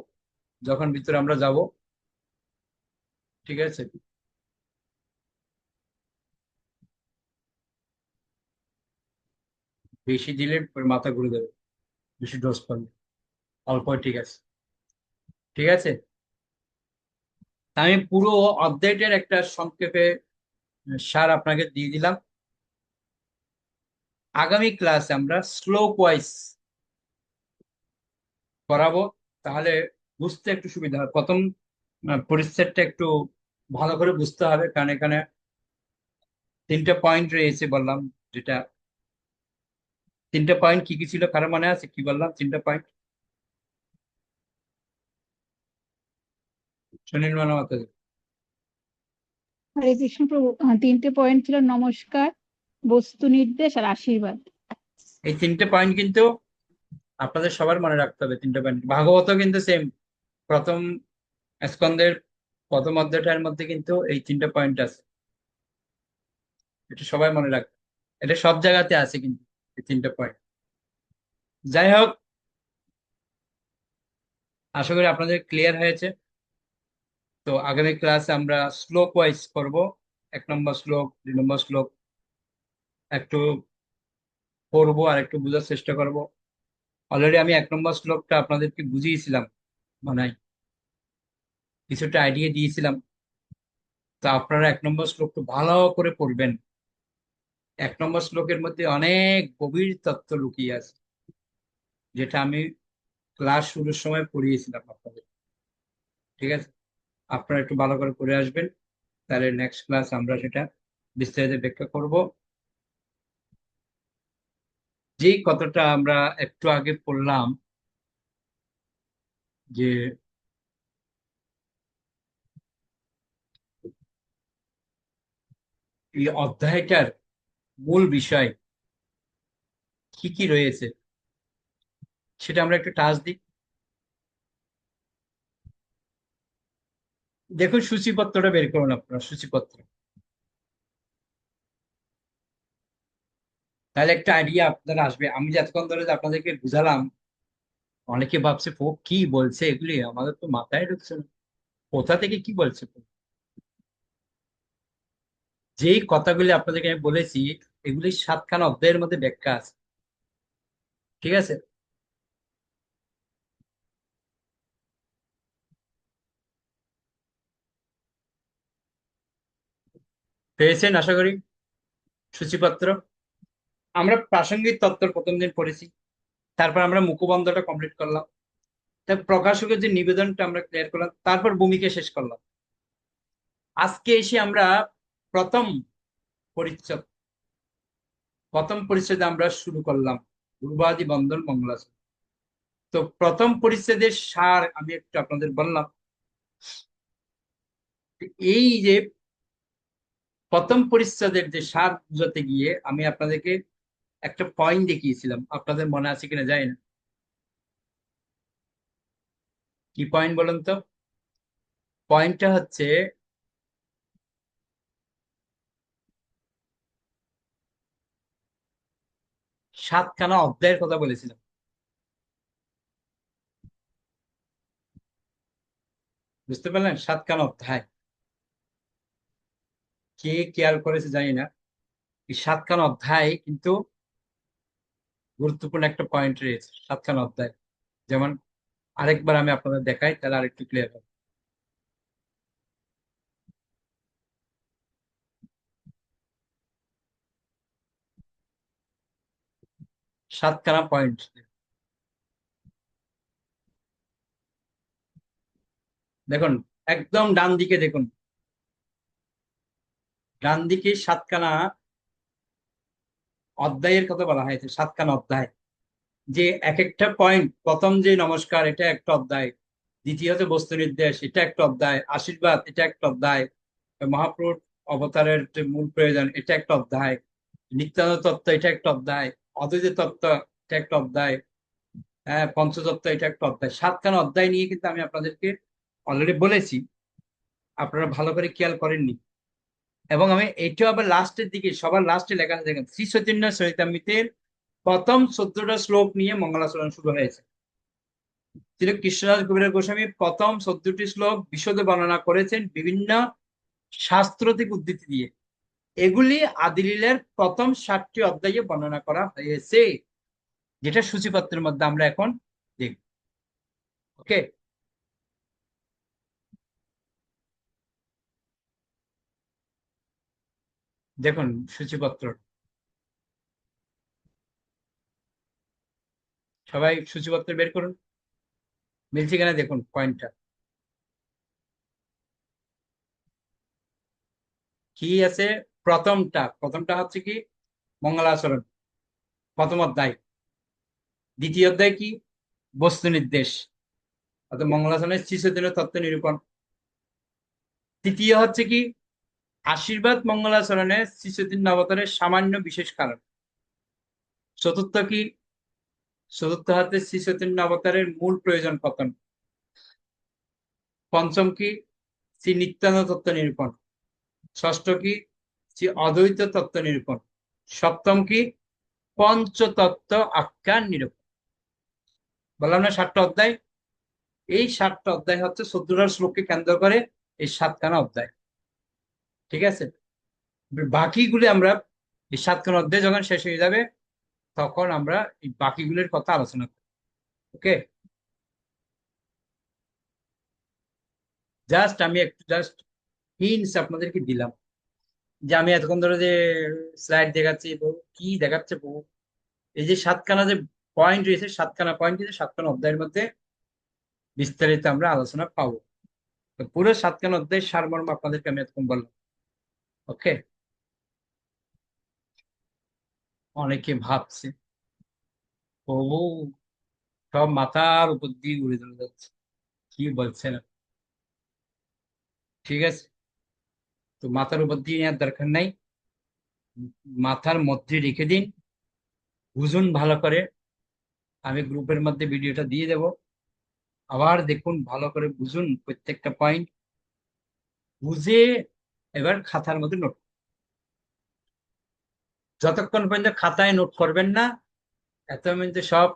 Speaker 1: যখন ভিতরে আমরা যাব। ঠিক আছে? বেশি দিলে মাথা ঘুরে যাবে, বেশি ডোজ পাবে। অল্প ঠিক আছে, ঠিক আছে। আমি পুরো অধ্যায়টার একটা সংক্ষেপে সার আপনাকে দিয়ে দিলাম। আগামী ক্লাসে আমরা শ্লোক ওয়াইজ করাবো, তাহলে বুঝতে একটু সুবিধা হয়। প্রথম পরিচ্ছেদটা একটু ভালো করে বুঝতে হবে, কারণ এখানে 3টে পয়েন্ট রয়েছে বললাম। যেটা 3টে পয়েন্ট কি কি ছিল, কারো মনে আছে কি বললাম 3টে পয়েন্ট? সুনীল মানবতা।
Speaker 3: হরে কৃষ্ণ প্রভু, 3টে পয়েন্ট ছিল নমস্কার, বস্তু নির্দেশ আর আশীর্বাদ।
Speaker 1: এই 3টে পয়েন্ট কিন্তু আপনাদের সবার মনে রাখতে হবে। 3টে পয়েন্ট ভাগবত কিন্তু সেম, প্রথম স্কন্ধের প্রথম অধ্যায়টার মধ্যে কিন্তু এই 3টে পয়েন্ট আছে, এটা সবাই মনে রাখবে। এটা সব জায়গাতে আছে কিন্তু এই 3টে পয়েন্ট। যাই হোক, আশা করি আপনাদের ক্লিয়ার হয়েছে। তো আগামী ক্লাসে আমরা শ্লোক ওয়াইজ করব। 1 নম্বর শ্লোক, 2 নম্বর শ্লোক একটু পড়বো আর একটু বোঝার চেষ্টা করব। অলরেডি আমি 1 নম্বর শ্লোকটা আপনাদেরকে বুঝিয়েছিলাম, মানে কিছুটা আইডিয়া দিয়েছিলাম। তো আপনারা 1 নম্বর শ্লোকটা ভালো করে পড়বেন। 1 নম্বর শ্লোকের মধ্যে অনেক গভীর তত্ত্ব লুকিয়ে আছে, যেটা আমি ক্লাস শুরুর সময় পড়িয়েছিলাম আপনাদের। ঠিক আছে, আপনারা একটু ভালো করে পড়ে আসবেন, তাহলে নেক্সট ক্লাস আমরা সেটা বিস্তারিত ব্যাখ্যা করব। যেই কথাটা আমরা একটু আগে পড়লাম, যে এই অধ্যায়টার মূল বিষয় কি কি রয়েছে, সেটা আমরা একটু টাচ দিই। দেখুন সূচিপত্রটা বের করুন আপনারা, সূচিপত্র, তাহলে একটা আইডিয়া আপনারা আসবে। আমি যতক্ষণ ধরে যে আপনাদেরকে বুঝালাম, অনেকে ভাবছে ও কি বলছে, এগুলি আমাদের তো মাথায় ঢুকছে না, কোথা থেকে কি বলছে। যেই কথাগুলি আপনাদেরকে আমি বলেছি, এগুলি 7খানা অধ্যায়ের মধ্যে ব্যাখ্যা আছে। ঠিক আছে, পেয়েছেন আশা করি সূচিপত্র। আমরা প্রাসঙ্গিক তত্ত্ব প্রথম দিন পড়েছি, তারপর আমরা মুখবন্ধটা কমপ্লিট করলাম, তারপর প্রকাশকের যে নিবেদনটা আমরা ক্লিয়ার করলাম, তারপর ভূমিকা শেষ করলাম। আজকে এসে আমরা প্রথম পরিচ্ছদ, প্রথম পরিচ্ছেদে আমরা শুরু করলাম ধ্রুবাদি বন্ধন মঙ্গলাচরণ। তো প্রথম পরিচ্ছেদের সার আমি একটু আপনাদের বললাম। এই যে প্রথম পরিচ্ছেদের যে সার বুঝাতে গিয়ে আমি আপনাদেরকে একটা পয়েন্ট দেখিয়েছিলাম, আপনাদের মনে আছে কিনা জানি না। কি পয়েন্ট বলুন তো? পয়েন্টটা হচ্ছে সাতখানা অধ্যায়ের কথা বলেছিলাম। বুঝতে পারলেন? সাতখানা অধ্যায়, কে কেয়ার করেছে জানি না। এই সাতখানা অধ্যায় কিন্তু গুরুত্বপূর্ণ একটা পয়েন্ট রয়েছে 7খানা অধ্যায়। যেমন আরেকবার আমি আপনাদের দেখাই, তাহলে আরেকটু ক্লিয়ার হবে। 7খানা পয়েন্ট দেখুন, একদম ডান দিকে দেখুন, ডান দিকে 7খানা অধ্যায়ের কথা বলা হয়েছে। 7খানা অধ্যায়, যে এক একটা পয়েন্ট, প্রথম যে নমস্কার এটা একটা অধ্যায়, দ্বিতীয়ত বস্তু নির্দেশ এটা একটা অধ্যায়, আশীর্বাদ এটা একটা অধ্যায়, মহাপ্রভুর অবতারের যে মূল প্রয়োজন এটা একটা অধ্যায়, নিত্যানন্দ তত্ত্ব এটা একটা অধ্যায়, অদ্বৈত তত্ত্ব এটা একটা অধ্যায়, পঞ্চতত্ত্ব এটা একটা অধ্যায়। 7খানা অধ্যায় নিয়ে কিন্তু আমি আপনাদেরকে অলরেডি বলেছি, আপনারা ভালো করে খেয়াল করেননি। এবং আমি এটাও আবার লাস্টের দিকে, সবার লাস্টে লেখা আছে দেখেন, শ্রী চৈতন্য চরিতামৃতের প্রথম 14টা শ্লোক নিয়ে মঙ্গলাচরণ শুরু হয়েছে। তিনি কৃষ্ণদাস কবিরাজ গোস্বামী প্রথম 14টি শ্লোক বিশদে বর্ণনা করেছেন বিভিন্ন শাস্ত্র থেকে উদ্ধৃতি দিয়ে। এগুলি আদিলীলার প্রথম 7টি অধ্যায়ে বর্ণনা করা হয়েছে, যেটা সূচিপত্রের মধ্যে আমরা এখন দেখব। ওকে, দেখুন সূচিপত্র, সবাই সূচিপত্র বের করুন, মিলছে কিনা দেখুন পয়েন্টটা কি আছে। প্রথমটা হচ্ছে কি মঙ্গলাচরণ, প্রথম অধ্যায়। দ্বিতীয় অধ্যায় কি বস্তু নির্দেশ, অর্থাৎ মঙ্গলাচরণের চিরদিনের তত্ত্ব নিরূপণ। তৃতীয় হচ্ছে কি আশীর্বাদ মঙ্গলাচরণের শিশুদিন অবতারের সামান্য বিশেষ কারণ। চতুর্থ কি চতুর্থ হচ্ছে শ্রী অবতারের মূল প্রয়োজন পতন। পঞ্চম কি শ্রী নিত্যানন্দ তত্ত্ব নিরূপণ। ষষ্ঠ কি শ্রী অদ্বৈত তত্ত্ব নিরূপণ। সপ্তম কি পঞ্চতত্ত্ব আখ্যান নিরূপণ। বললাম না 7টা অধ্যায়, এই 7টা অধ্যায় হচ্ছে 14টা শ্লোককে কেন্দ্র করে এই 7খানা অধ্যায়। ঠিক আছে, বাকিগুলি আমরা এই 7খানা অধ্যায় যখন শেষ হয়ে যাবে তখন আমরা এই বাকিগুলির কথা আলোচনা করব। ওকে, আমি একটু হিন্টস আপনাদেরকে দিলাম যে আমি এতক্ষণ ধরে যে স্লাইড দেখাচ্ছি কি দেখাচ্ছে বহু, এই যে 7খানা যে পয়েন্ট রয়েছে, 7খানা পয়েন্ট রয়েছে 7খানা অধ্যায়ের মধ্যে বিস্তারিত আমরা আলোচনা পাবো। তো পুরো 7খানা অধ্যায়ের সারমর্ম আপনাদেরকে আমি এতক্ষণ বললাম। ওকে, অনেকে ভাবছে প্রভু সব মাথার উপর দিয়ে উড়ে চলে যাচ্ছে, কি বলছেন আপনি? ঠিক আছে, তো মাথার উপর দিয়ে নেওয়ার দরকার নাই, মাথার মধ্যে রেখে দিন, বুঝুন ভালো করে। আমি গ্রুপের মধ্যে ভিডিওটা দিয়ে দেব, আবার দেখুন ভালো করে বুঝুন প্রত্যেকটা পয়েন্ট বুঝে এবার খাতার মধ্যে নোট। যতক্ষণ পর্যন্ত খাতায় নোট করবেন না এত পর্যন্ত সব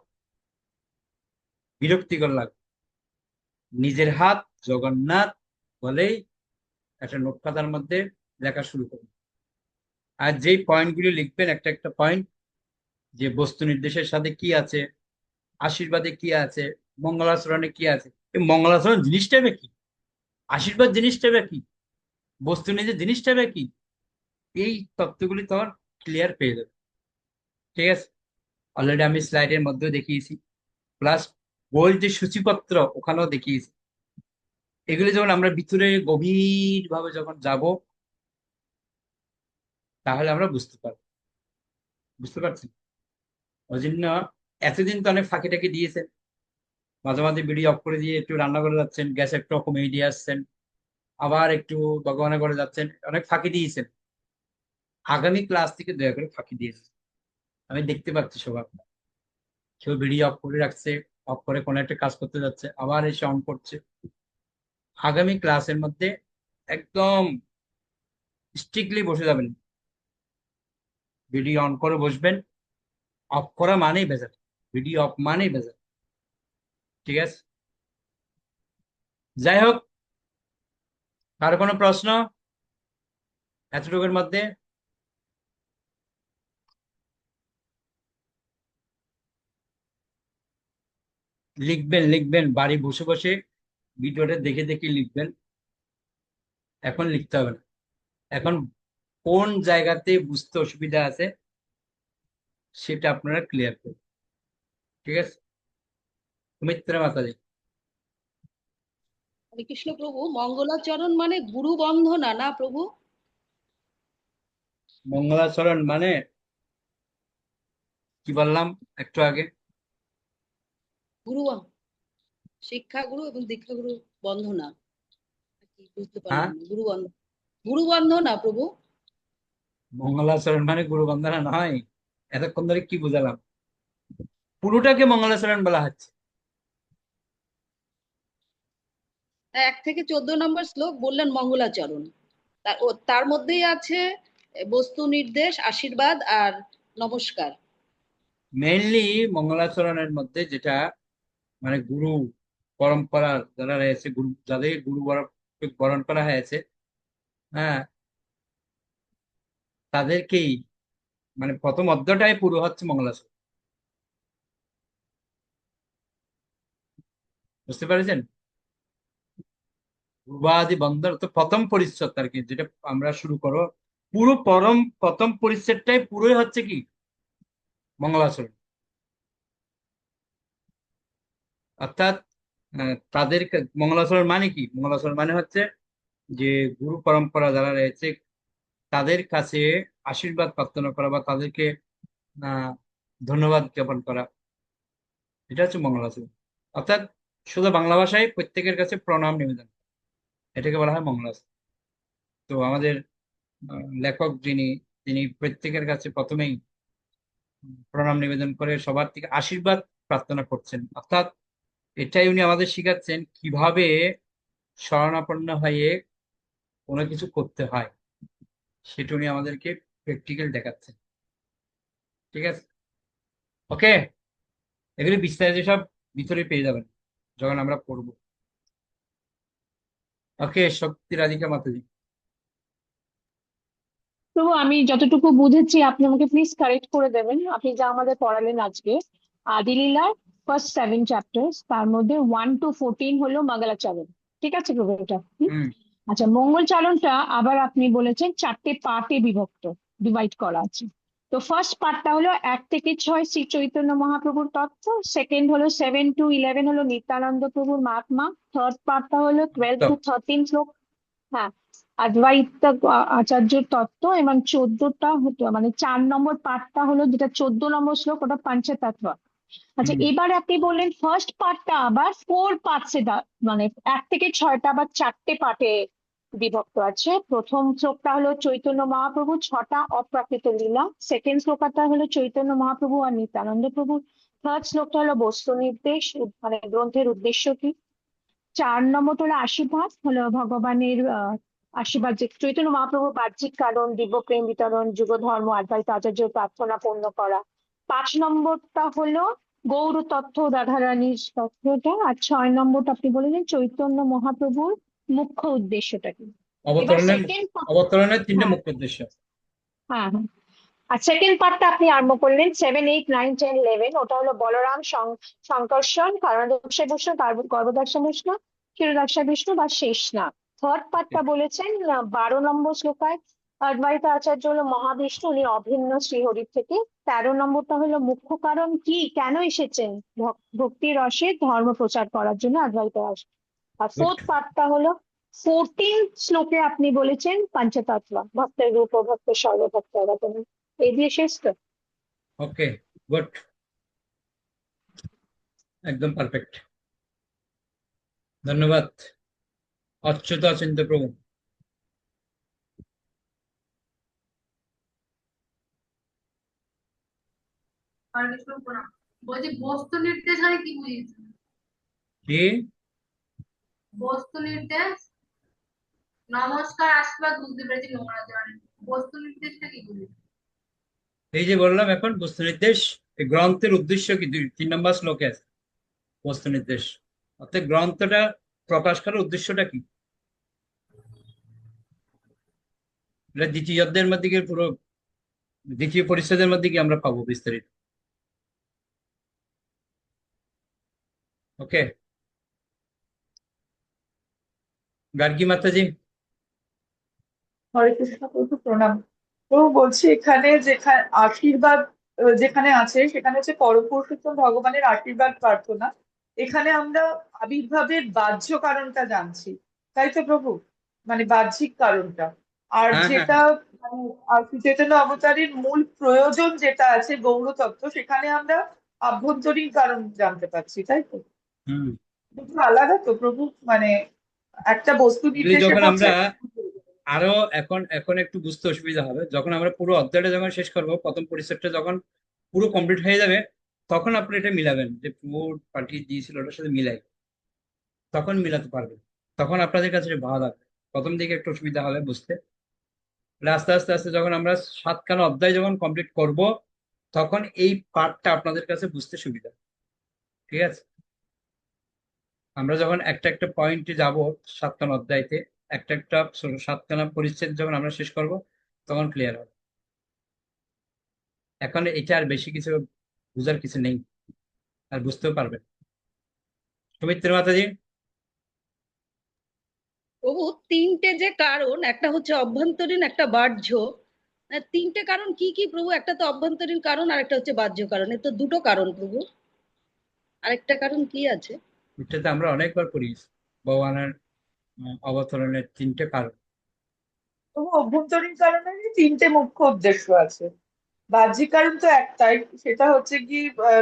Speaker 1: বিরক্তিকর লাগবে। নিজের হাত জগন্নাথ বলেই একটা নোট খাতার মধ্যে লেখা শুরু করুন। আর যেই পয়েন্টগুলি লিখবেন একটা একটা পয়েন্ট, যে বস্তু নির্দেশের সাথে কি আছে, আশীর্বাদে কি আছে, মঙ্গলাচরণে কি আছে, এই মঙ্গলাচরণ জিনিসটা কি, আশীর্বাদ জিনিসটা কি, বস্তু নির্দেশ জিনিসটা কি, এই তত্ত্বগুলি তখন ক্লিয়ার পেয়ে যাবে। ঠিক আছে, অলরেডি আমি স্লাইডের মধ্যেও দেখিয়েছি, প্লাস বইয়ের যে সূচিপত্র ওখানেও দেখিয়েছি। এগুলি যখন আমরা ভিতরে গভীর ভাবে যখন যাব তাহলে আমরা বুঝতে পারছি। ওই জন্য এতদিন তো অনেক ফাঁকি টাকি দিয়েছেন, মাঝে মাঝে ভিডিও অফ করে দিয়ে একটু রান্না করে যাচ্ছেন, গ্যাস একটু কমিয়ে দিয়ে আসছেন, আবার একটু ভগবানে করে যাচ্ছেন, অনেক ফাঁকি দিয়েছেন। আগামী ক্লাস থেকে দয়া করে ফাঁকি দিয়েছেন, আমি দেখতে পাচ্ছি সব আপনার। কেউ ভিডিও অফ করে রাখছে, অফ করে কোনো একটা কাজ করতে যাচ্ছে, আবার এসে অন করছে। আগামী ক্লাসের মধ্যে একদম স্ট্রিক্টলি বসে যাবেন, ভিডিও অন করে বসবেন, অফ করা মানেই ভেজাল, ভিডিও অফ মানেই ভেজাল। ঠিক আছে, যাই হোক, কারো কোনো প্রশ্ন এতটুকুর মধ্যে? লিখবেন বাড়ি বসে বসে ভিডিওটা দেখে দেখে লিখবেন, এখন লিখতে হবে না। এখন কোন জায়গাতে বুঝতে অসুবিধা আছে সেটা আপনারা ক্লিয়ার করুন। ঠিক আছে, সুমিত্রা মাতাজি।
Speaker 6: হরে কৃষ্ণ প্রভু, মঙ্গলাচরণ মানে গুরু বন্ধনা না প্রভু?
Speaker 1: মঙ্গলাচরণ মানে কি বললাম একটু আগে?
Speaker 6: গুরু, শিক্ষা গুরু এবং দীক্ষা গুরু বন্ধনা, কি বুঝতে
Speaker 1: হ্যাঁ,
Speaker 6: পারলাম না। গুরু বন্ধনা প্রভু।
Speaker 1: মঙ্গলাচরণ মানে গুরু বন্দনা নয়। এতক্ষণ ধরে কি বুঝালাম? পুরোটাকে মঙ্গলাচরণ বলা হচ্ছে।
Speaker 6: 1 থেকে 14 নম্বর শ্লোক বললেন মঙ্গলাচরণ, তার মধ্যেই আছে বস্তু নির্দেশ, আশীর্বাদ আর নমস্কার।
Speaker 1: মেইনলি মঙ্গলাচরণের মধ্যে যেটা মানে গুরু পরম্পরা যারা রয়েছে, গুরু যাদের বরণ করা হয়েছে, হ্যাঁ, তাদেরকেই মানে প্রথম অধ্যায়টাই পুরো হচ্ছে মঙ্গলাচরণ। বুঝতে পেরেছেন? পূর্বাদি বন্দর তো প্রথম পরিচ্ছদ আর কি, যেটা আমরা শুরু করো, পুরো প্রথম পরিচ্ছদটাই পুরোই হচ্ছে কি মঙ্গলাচরণ। অর্থাৎ তাদের মঙ্গলাচরণ মানে কি? মঙ্গলাচরণ মানে হচ্ছে যে গুরু পরম্পরা যারা রয়েছে তাদের কাছে আশীর্বাদ প্রার্থনা করা বা তাদেরকে আহ ধন্যবাদ জ্ঞাপন করা, এটা হচ্ছে মঙ্গলাচরণ। অর্থাৎ শুধু বাংলা ভাষায় প্রত্যেকের কাছে প্রণাম নিবেদন, এটাকে বলা হয় মঙ্গলাচরণ। তো আমাদের লেখক যিনি, তিনি প্রত্যেকের কাছে প্রথমেই প্রণাম নিবেদন করে সবার থেকে আশীর্বাদ প্রার্থনা করছেন। অর্থাৎ এটাই উনি আমাদের শিখাচ্ছেন কিভাবে শরণাপন্ন হয়ে কোনো কিছু করতে হয়, সেটা উনি আমাদেরকে প্র্যাকটিক্যাল দেখাচ্ছেন। ঠিক আছে, ওকে। এগুলি বিস্তারিত সব ভিতরে পেয়ে যাবেন যখন আমরা পড়বো। ওকে, শক্তি রাধিকা মাতাজি।
Speaker 8: তো আমি যতটুকু বুঝেছি আপনি আমাকে প্লিজ কারেক্ট করে দেবেন। আপনি যা আমাদের পড়ালেন আজকে আদিলীলার ফার্স্ট 7 চ্যাপ্টার্স, তার মধ্যে 1 to 14 হলো মঙ্গলাচরণ। ঠিক আছে প্রভু এটা?
Speaker 1: হুম।
Speaker 8: আচ্ছা, মঙ্গল চালনটা আবার আপনি বলেছেন 4টে পার্টে বিভক্ত, ডিভাইড করা আছে। তো ফার্স্ট পার্টটা হলো 1 থেকে 6 শ্রী চৈতন্য মহাপ্রভুর তত্ত্ব, সেকেন্ড হলো 7 to 11 হলো নিত্যানন্দ প্রভুর মহাত্মা, থার্ড পার্টটা হলো 12 to 13 শ্লোক, হ্যাঁ, অদ্বৈত আচার্যের তত্ত্ব, এবং 14টা হতো মানে 4 নম্বর পার্টটা হলো যেটা 14 নম্বর শ্লোক, ওটা পঞ্চতত্ত্ব। আচ্ছা, এবার আপনি বললেন ফার্স্ট পার্টটা আবার 4 পার্টসে, মানে 1 থেকে 6টা আবার 4টে পার্টে বিভক্ত আছে। প্রথম শ্লোকটা হলো চৈতন্য মহাপ্রভু 6টা অপ্রাকৃত লীলা, সেকেন্ড শ্লোকটা হলো চৈতন্য মহাপ্রভু আর নিত্যানন্দ প্রভু, থার্ড শ্লোকটা হলো বস্তু নির্দেশ, মানে গ্রন্থের উদ্দেশ্য কি, 4 নম্বরটা হলো আশীর্বাদ, হলো ভগবানের আশীর্বাদ, যে চৈতন্য মহাপ্রভু বাহ্যিক কারণ, দিব্য প্রেম বিতরণ, যুগ ধর্ম, অদ্বৈত আচার্য প্রার্থনা পূর্ণ করা। 5 নম্বরটা হলো গৌর তত্ত্ব, রাধারানীর তত্ত্বটা, আর 6 নম্বরটা আপনি বলেছেন চৈতন্য মহাপ্রভুর মুখ্য উদ্দেশ্যটা কি। এবার
Speaker 1: অবতরণের
Speaker 8: সেকেন্ড,
Speaker 1: 3টে
Speaker 8: হ্যাঁ
Speaker 1: মুখ্য উদ্দেশ্য।
Speaker 8: হ্যাঁ হ্যাঁ, আর সেকেন্ড পার্টটা আপনি আরম্ভ করলেন 7, 8, 9, 10, 11, ওটা হলো বলরাম সংকর্ষণ, কারণদর্শা বিষ্ণু, গর্ভদর্শা বিষ্ণু, ক্ষীরদর্শা বিষ্ণু বা শেষনাগ। থার্ড পার্টটা বলেছেন 12 নম্বর শ্লোকায় অদ্বৈত আচার্য হলো মহাবিষ্ণু, উনি অভিন্ন শ্রীহরির থেকে। 13 নম্বরটা হলো মুখ্য কারণ কি, কেন এসেছেন, ভক্তি রসে ধর্ম প্রচার করার জন্য অদ্বৈত আসে। আর ফোর্থ পার্টটা হলো 14 শ্লোকে আপনি বলেছেন পঞ্চতত্ত্ব, ভক্তের রূপ ও ভক্তের সর্বভক্ত অবতার। এই দিয়ে শেষ তো?
Speaker 1: ওকে, গুড, একদম পারফেক্ট। ধন্যবাদ অচ্যুত চিন্ত প্রভু।
Speaker 5: হরে কৃষ্ণ প্রণাম। বলছি বস্তু নির্দেশ মানে কি বুঝিয়েছেন?
Speaker 1: কি?
Speaker 5: বস্তু নির্দেশ, নমস্কার আশীর্বাদ বুঝতে পেরেছি, মঙ্গলাচরণের বস্তু নির্দেশটা কি বুঝিয়েছেন?
Speaker 1: এই যে বললাম এখন বস্তু নির্দেশ, এই গ্রন্থের উদ্দেশ্য কি 3 নম্বর শ্লোকে আছে বস্তু নির্দেশ। অর্থাৎ গ্রন্থটা প্রকাশ করার উদ্দেশ্যটা কি, এটা দ্বিতীয় অধ্যায়ের মধ্যে গিয়ে পুরো দ্বিতীয় পরিচ্ছেদের মধ্যে কি আমরা পাবো বিস্তারিত। ওকে, গার্গী মাতাজি।
Speaker 11: হরে কৃষ্ণ প্রভু প্রণাম। প্রভু বলছি এখানে যেখানে আশীর্বাদ যেখানে আছে সেখানে হচ্ছে পরপুরুষোত্তম ভগবানের আশীর্বাদ প্রার্থনা। এখানে আমরা আবির্ভাবের বাহ্য কারণটা জানছি, তাই তো প্রভু? মানে বাহ্যিক কারণটা। আর
Speaker 1: হ্যাঁ হ্যাঁ
Speaker 11: যেটা মানে আর শ্রী চৈতন্য অবতারের মূল প্রয়োজন যেটা আছে গৌর তত্ত্ব, সেখানে আমরা আভ্যন্তরীণ কারণ জানতে পারছি, তাই তো?
Speaker 1: হুম।
Speaker 11: দুটো আলাদা তো প্রভু, মানে একটা বস্তু
Speaker 1: এগুলি
Speaker 11: নির্দেশে
Speaker 1: যখন
Speaker 11: বলছে।
Speaker 1: আমরা আরো এখন এখন একটু বুঝতে অসুবিধা হবে, যখন আমরা পুরো অধ্যায়টা যখন শেষ করব, প্রথম পরিচ্ছেদটা যখন পুরো কমপ্লিট হয়ে যাবে, তখন আপনি এটা মিলাবেন, যে পুরো পাঠিয়ে দিয়েছিল ওটার সাথে মিলাই, তখন মিলাতে পারবেন, তখন আপনাদের কাছে এটা ভালো লাগবে। প্রথম দিকে একটু অসুবিধা হবে বুঝতে, আস্তে আস্তে আস্তে যখন আমরা 7খানা অধ্যায় যখন কমপ্লিট করব, তখন এই পার্টটা আপনাদের কাছে বুঝতে সুবিধা। ঠিক আছে, আমরা যখন একটা একটা পয়েন্টে যাব 7খানা অধ্যায়তে, একটা একটা 7খানা পরিচ্ছেদ যখন আমরা শেষ করব, তখন ক্লিয়ার হবে। এখন এটা আর বেশি কিছু বুঝার কিছু নেই, আর বুঝতেও পারবেন। সুমিত্রা মাতাজি।
Speaker 6: প্রভু তিনটে যে কারণ, একটা হচ্ছে অভ্যন্তরীণ, একটা বাহ্য, তিনটে কারণ কি কি প্রভু? একটা তো অভ্যন্তরীণ কারণ আর একটা হচ্ছে বাহ্য কারণ, এ তো দুটো কারণ প্রভু, আরেকটা কারণ কি আছে?
Speaker 1: এটাতে আমরা অনেকবার পড়িয়েছি ভগবানের অবতরণের 3টে কারণ।
Speaker 11: তবু অভ্যন্তরীণ কারণেরই 3টে মুখ্য উদ্দেশ্য আছে। বাহ্যিক কারণ তো একটাই, সেটা হচ্ছে কি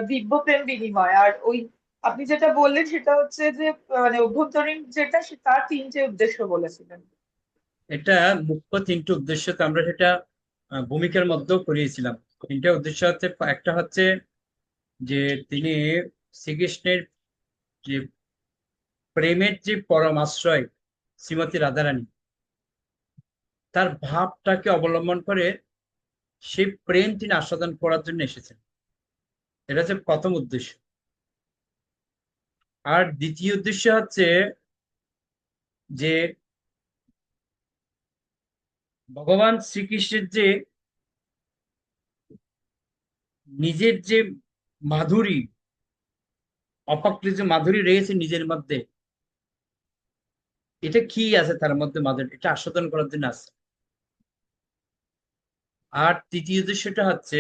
Speaker 11: দিব্য প্রেম বিনিময়। আর ওই আপনি যেটা বললেন সেটা হচ্ছে যে মানে অভ্যন্তরীণ যেটা তার 3টে উদ্দেশ্য বলেছিলেন।
Speaker 1: এটা মুখ্য 3টে উদ্দেশ্য, তো আমরা সেটা ভূমিকার মধ্যেও করিয়েছিলাম। 3টে উদ্দেশ্য হচ্ছে, একটা হচ্ছে যে তিনি শ্রীকৃষ্ণের যে প্রেমের যে পরম আশ্রয় শ্রীমতী রাধারানী, তার ভাবটাকে অবলম্বন করে সেই প্রেম তিনি আস্বাদন করার জন্য এসেছেন। এটা হচ্ছে প্রথম উদ্দেশ্য। আর দ্বিতীয় উদ্দেশ্য হচ্ছে যে ভগবান শ্রীকৃষ্ণের যে নিজের যে মাধুরী, অপাকৃত যে মাধুরী রয়েছে নিজের মধ্যে, এটা কি আছে তার মধ্যে মাধুরী, এটা আস্বাদন করার জন্য আছে। আর তৃতীয় উদ্দেশ্যটা হচ্ছে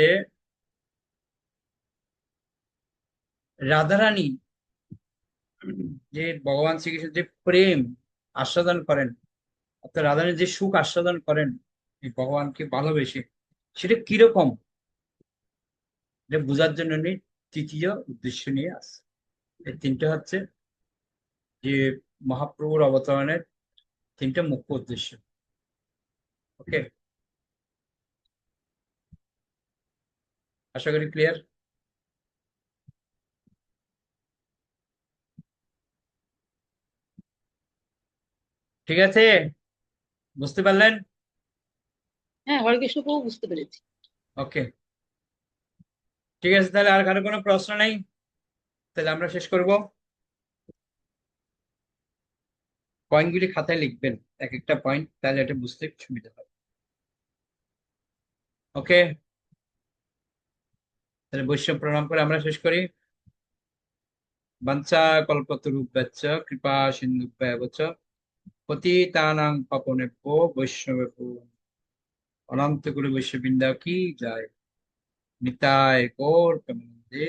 Speaker 1: রাধারানী যে ভগবান শ্রীকৃষ্ণের যে প্রেম আস্বাদন করেন, অর্থাৎ রাধারানী যে সুখ আস্বাদন করেন এই ভগবানকে ভালোবেসে, সেটা কিরকম এটা বোঝার জন্য উনি তৃতীয় উদ্দেশ্য নিয়ে আসে। এই 3টে হচ্ছে যে মহাপ্রভুর অবতরণের 3টে মুখ্য উদ্দেশ্য। ওকে, আশা করি ক্লিয়ার। ঠিক আছে, বুঝতে পারলেন?
Speaker 6: হ্যাঁ, হরে কৃষ্ণ প্রভু, বুঝতে পেরেছি।
Speaker 1: ওকে, ঠিক আছে, তাহলে আর কারো কোনো প্রশ্ন নেই, তাহলে আমরা শেষ করব। পয়েন্টগুলি খাতায় লিখবেন, এক একটা পয়েন্ট, তাহলে এটা বুঝতে সুবিধা হবে। ওকে, তাহলে বৈষ্ণব প্রণাম করে আমরা শেষ করি। বাঞ্ছা কল্পতরুভ্যশ্চ কৃপা সিন্ধুভ্যেব চ পতিতানাং পাবনেভ্যো বৈষ্ণবেভ্যো অনন্ত গুরু বৈষ্ণববৃন্দ কি জয়। নিতাই গৌর প্রেমানন্দে।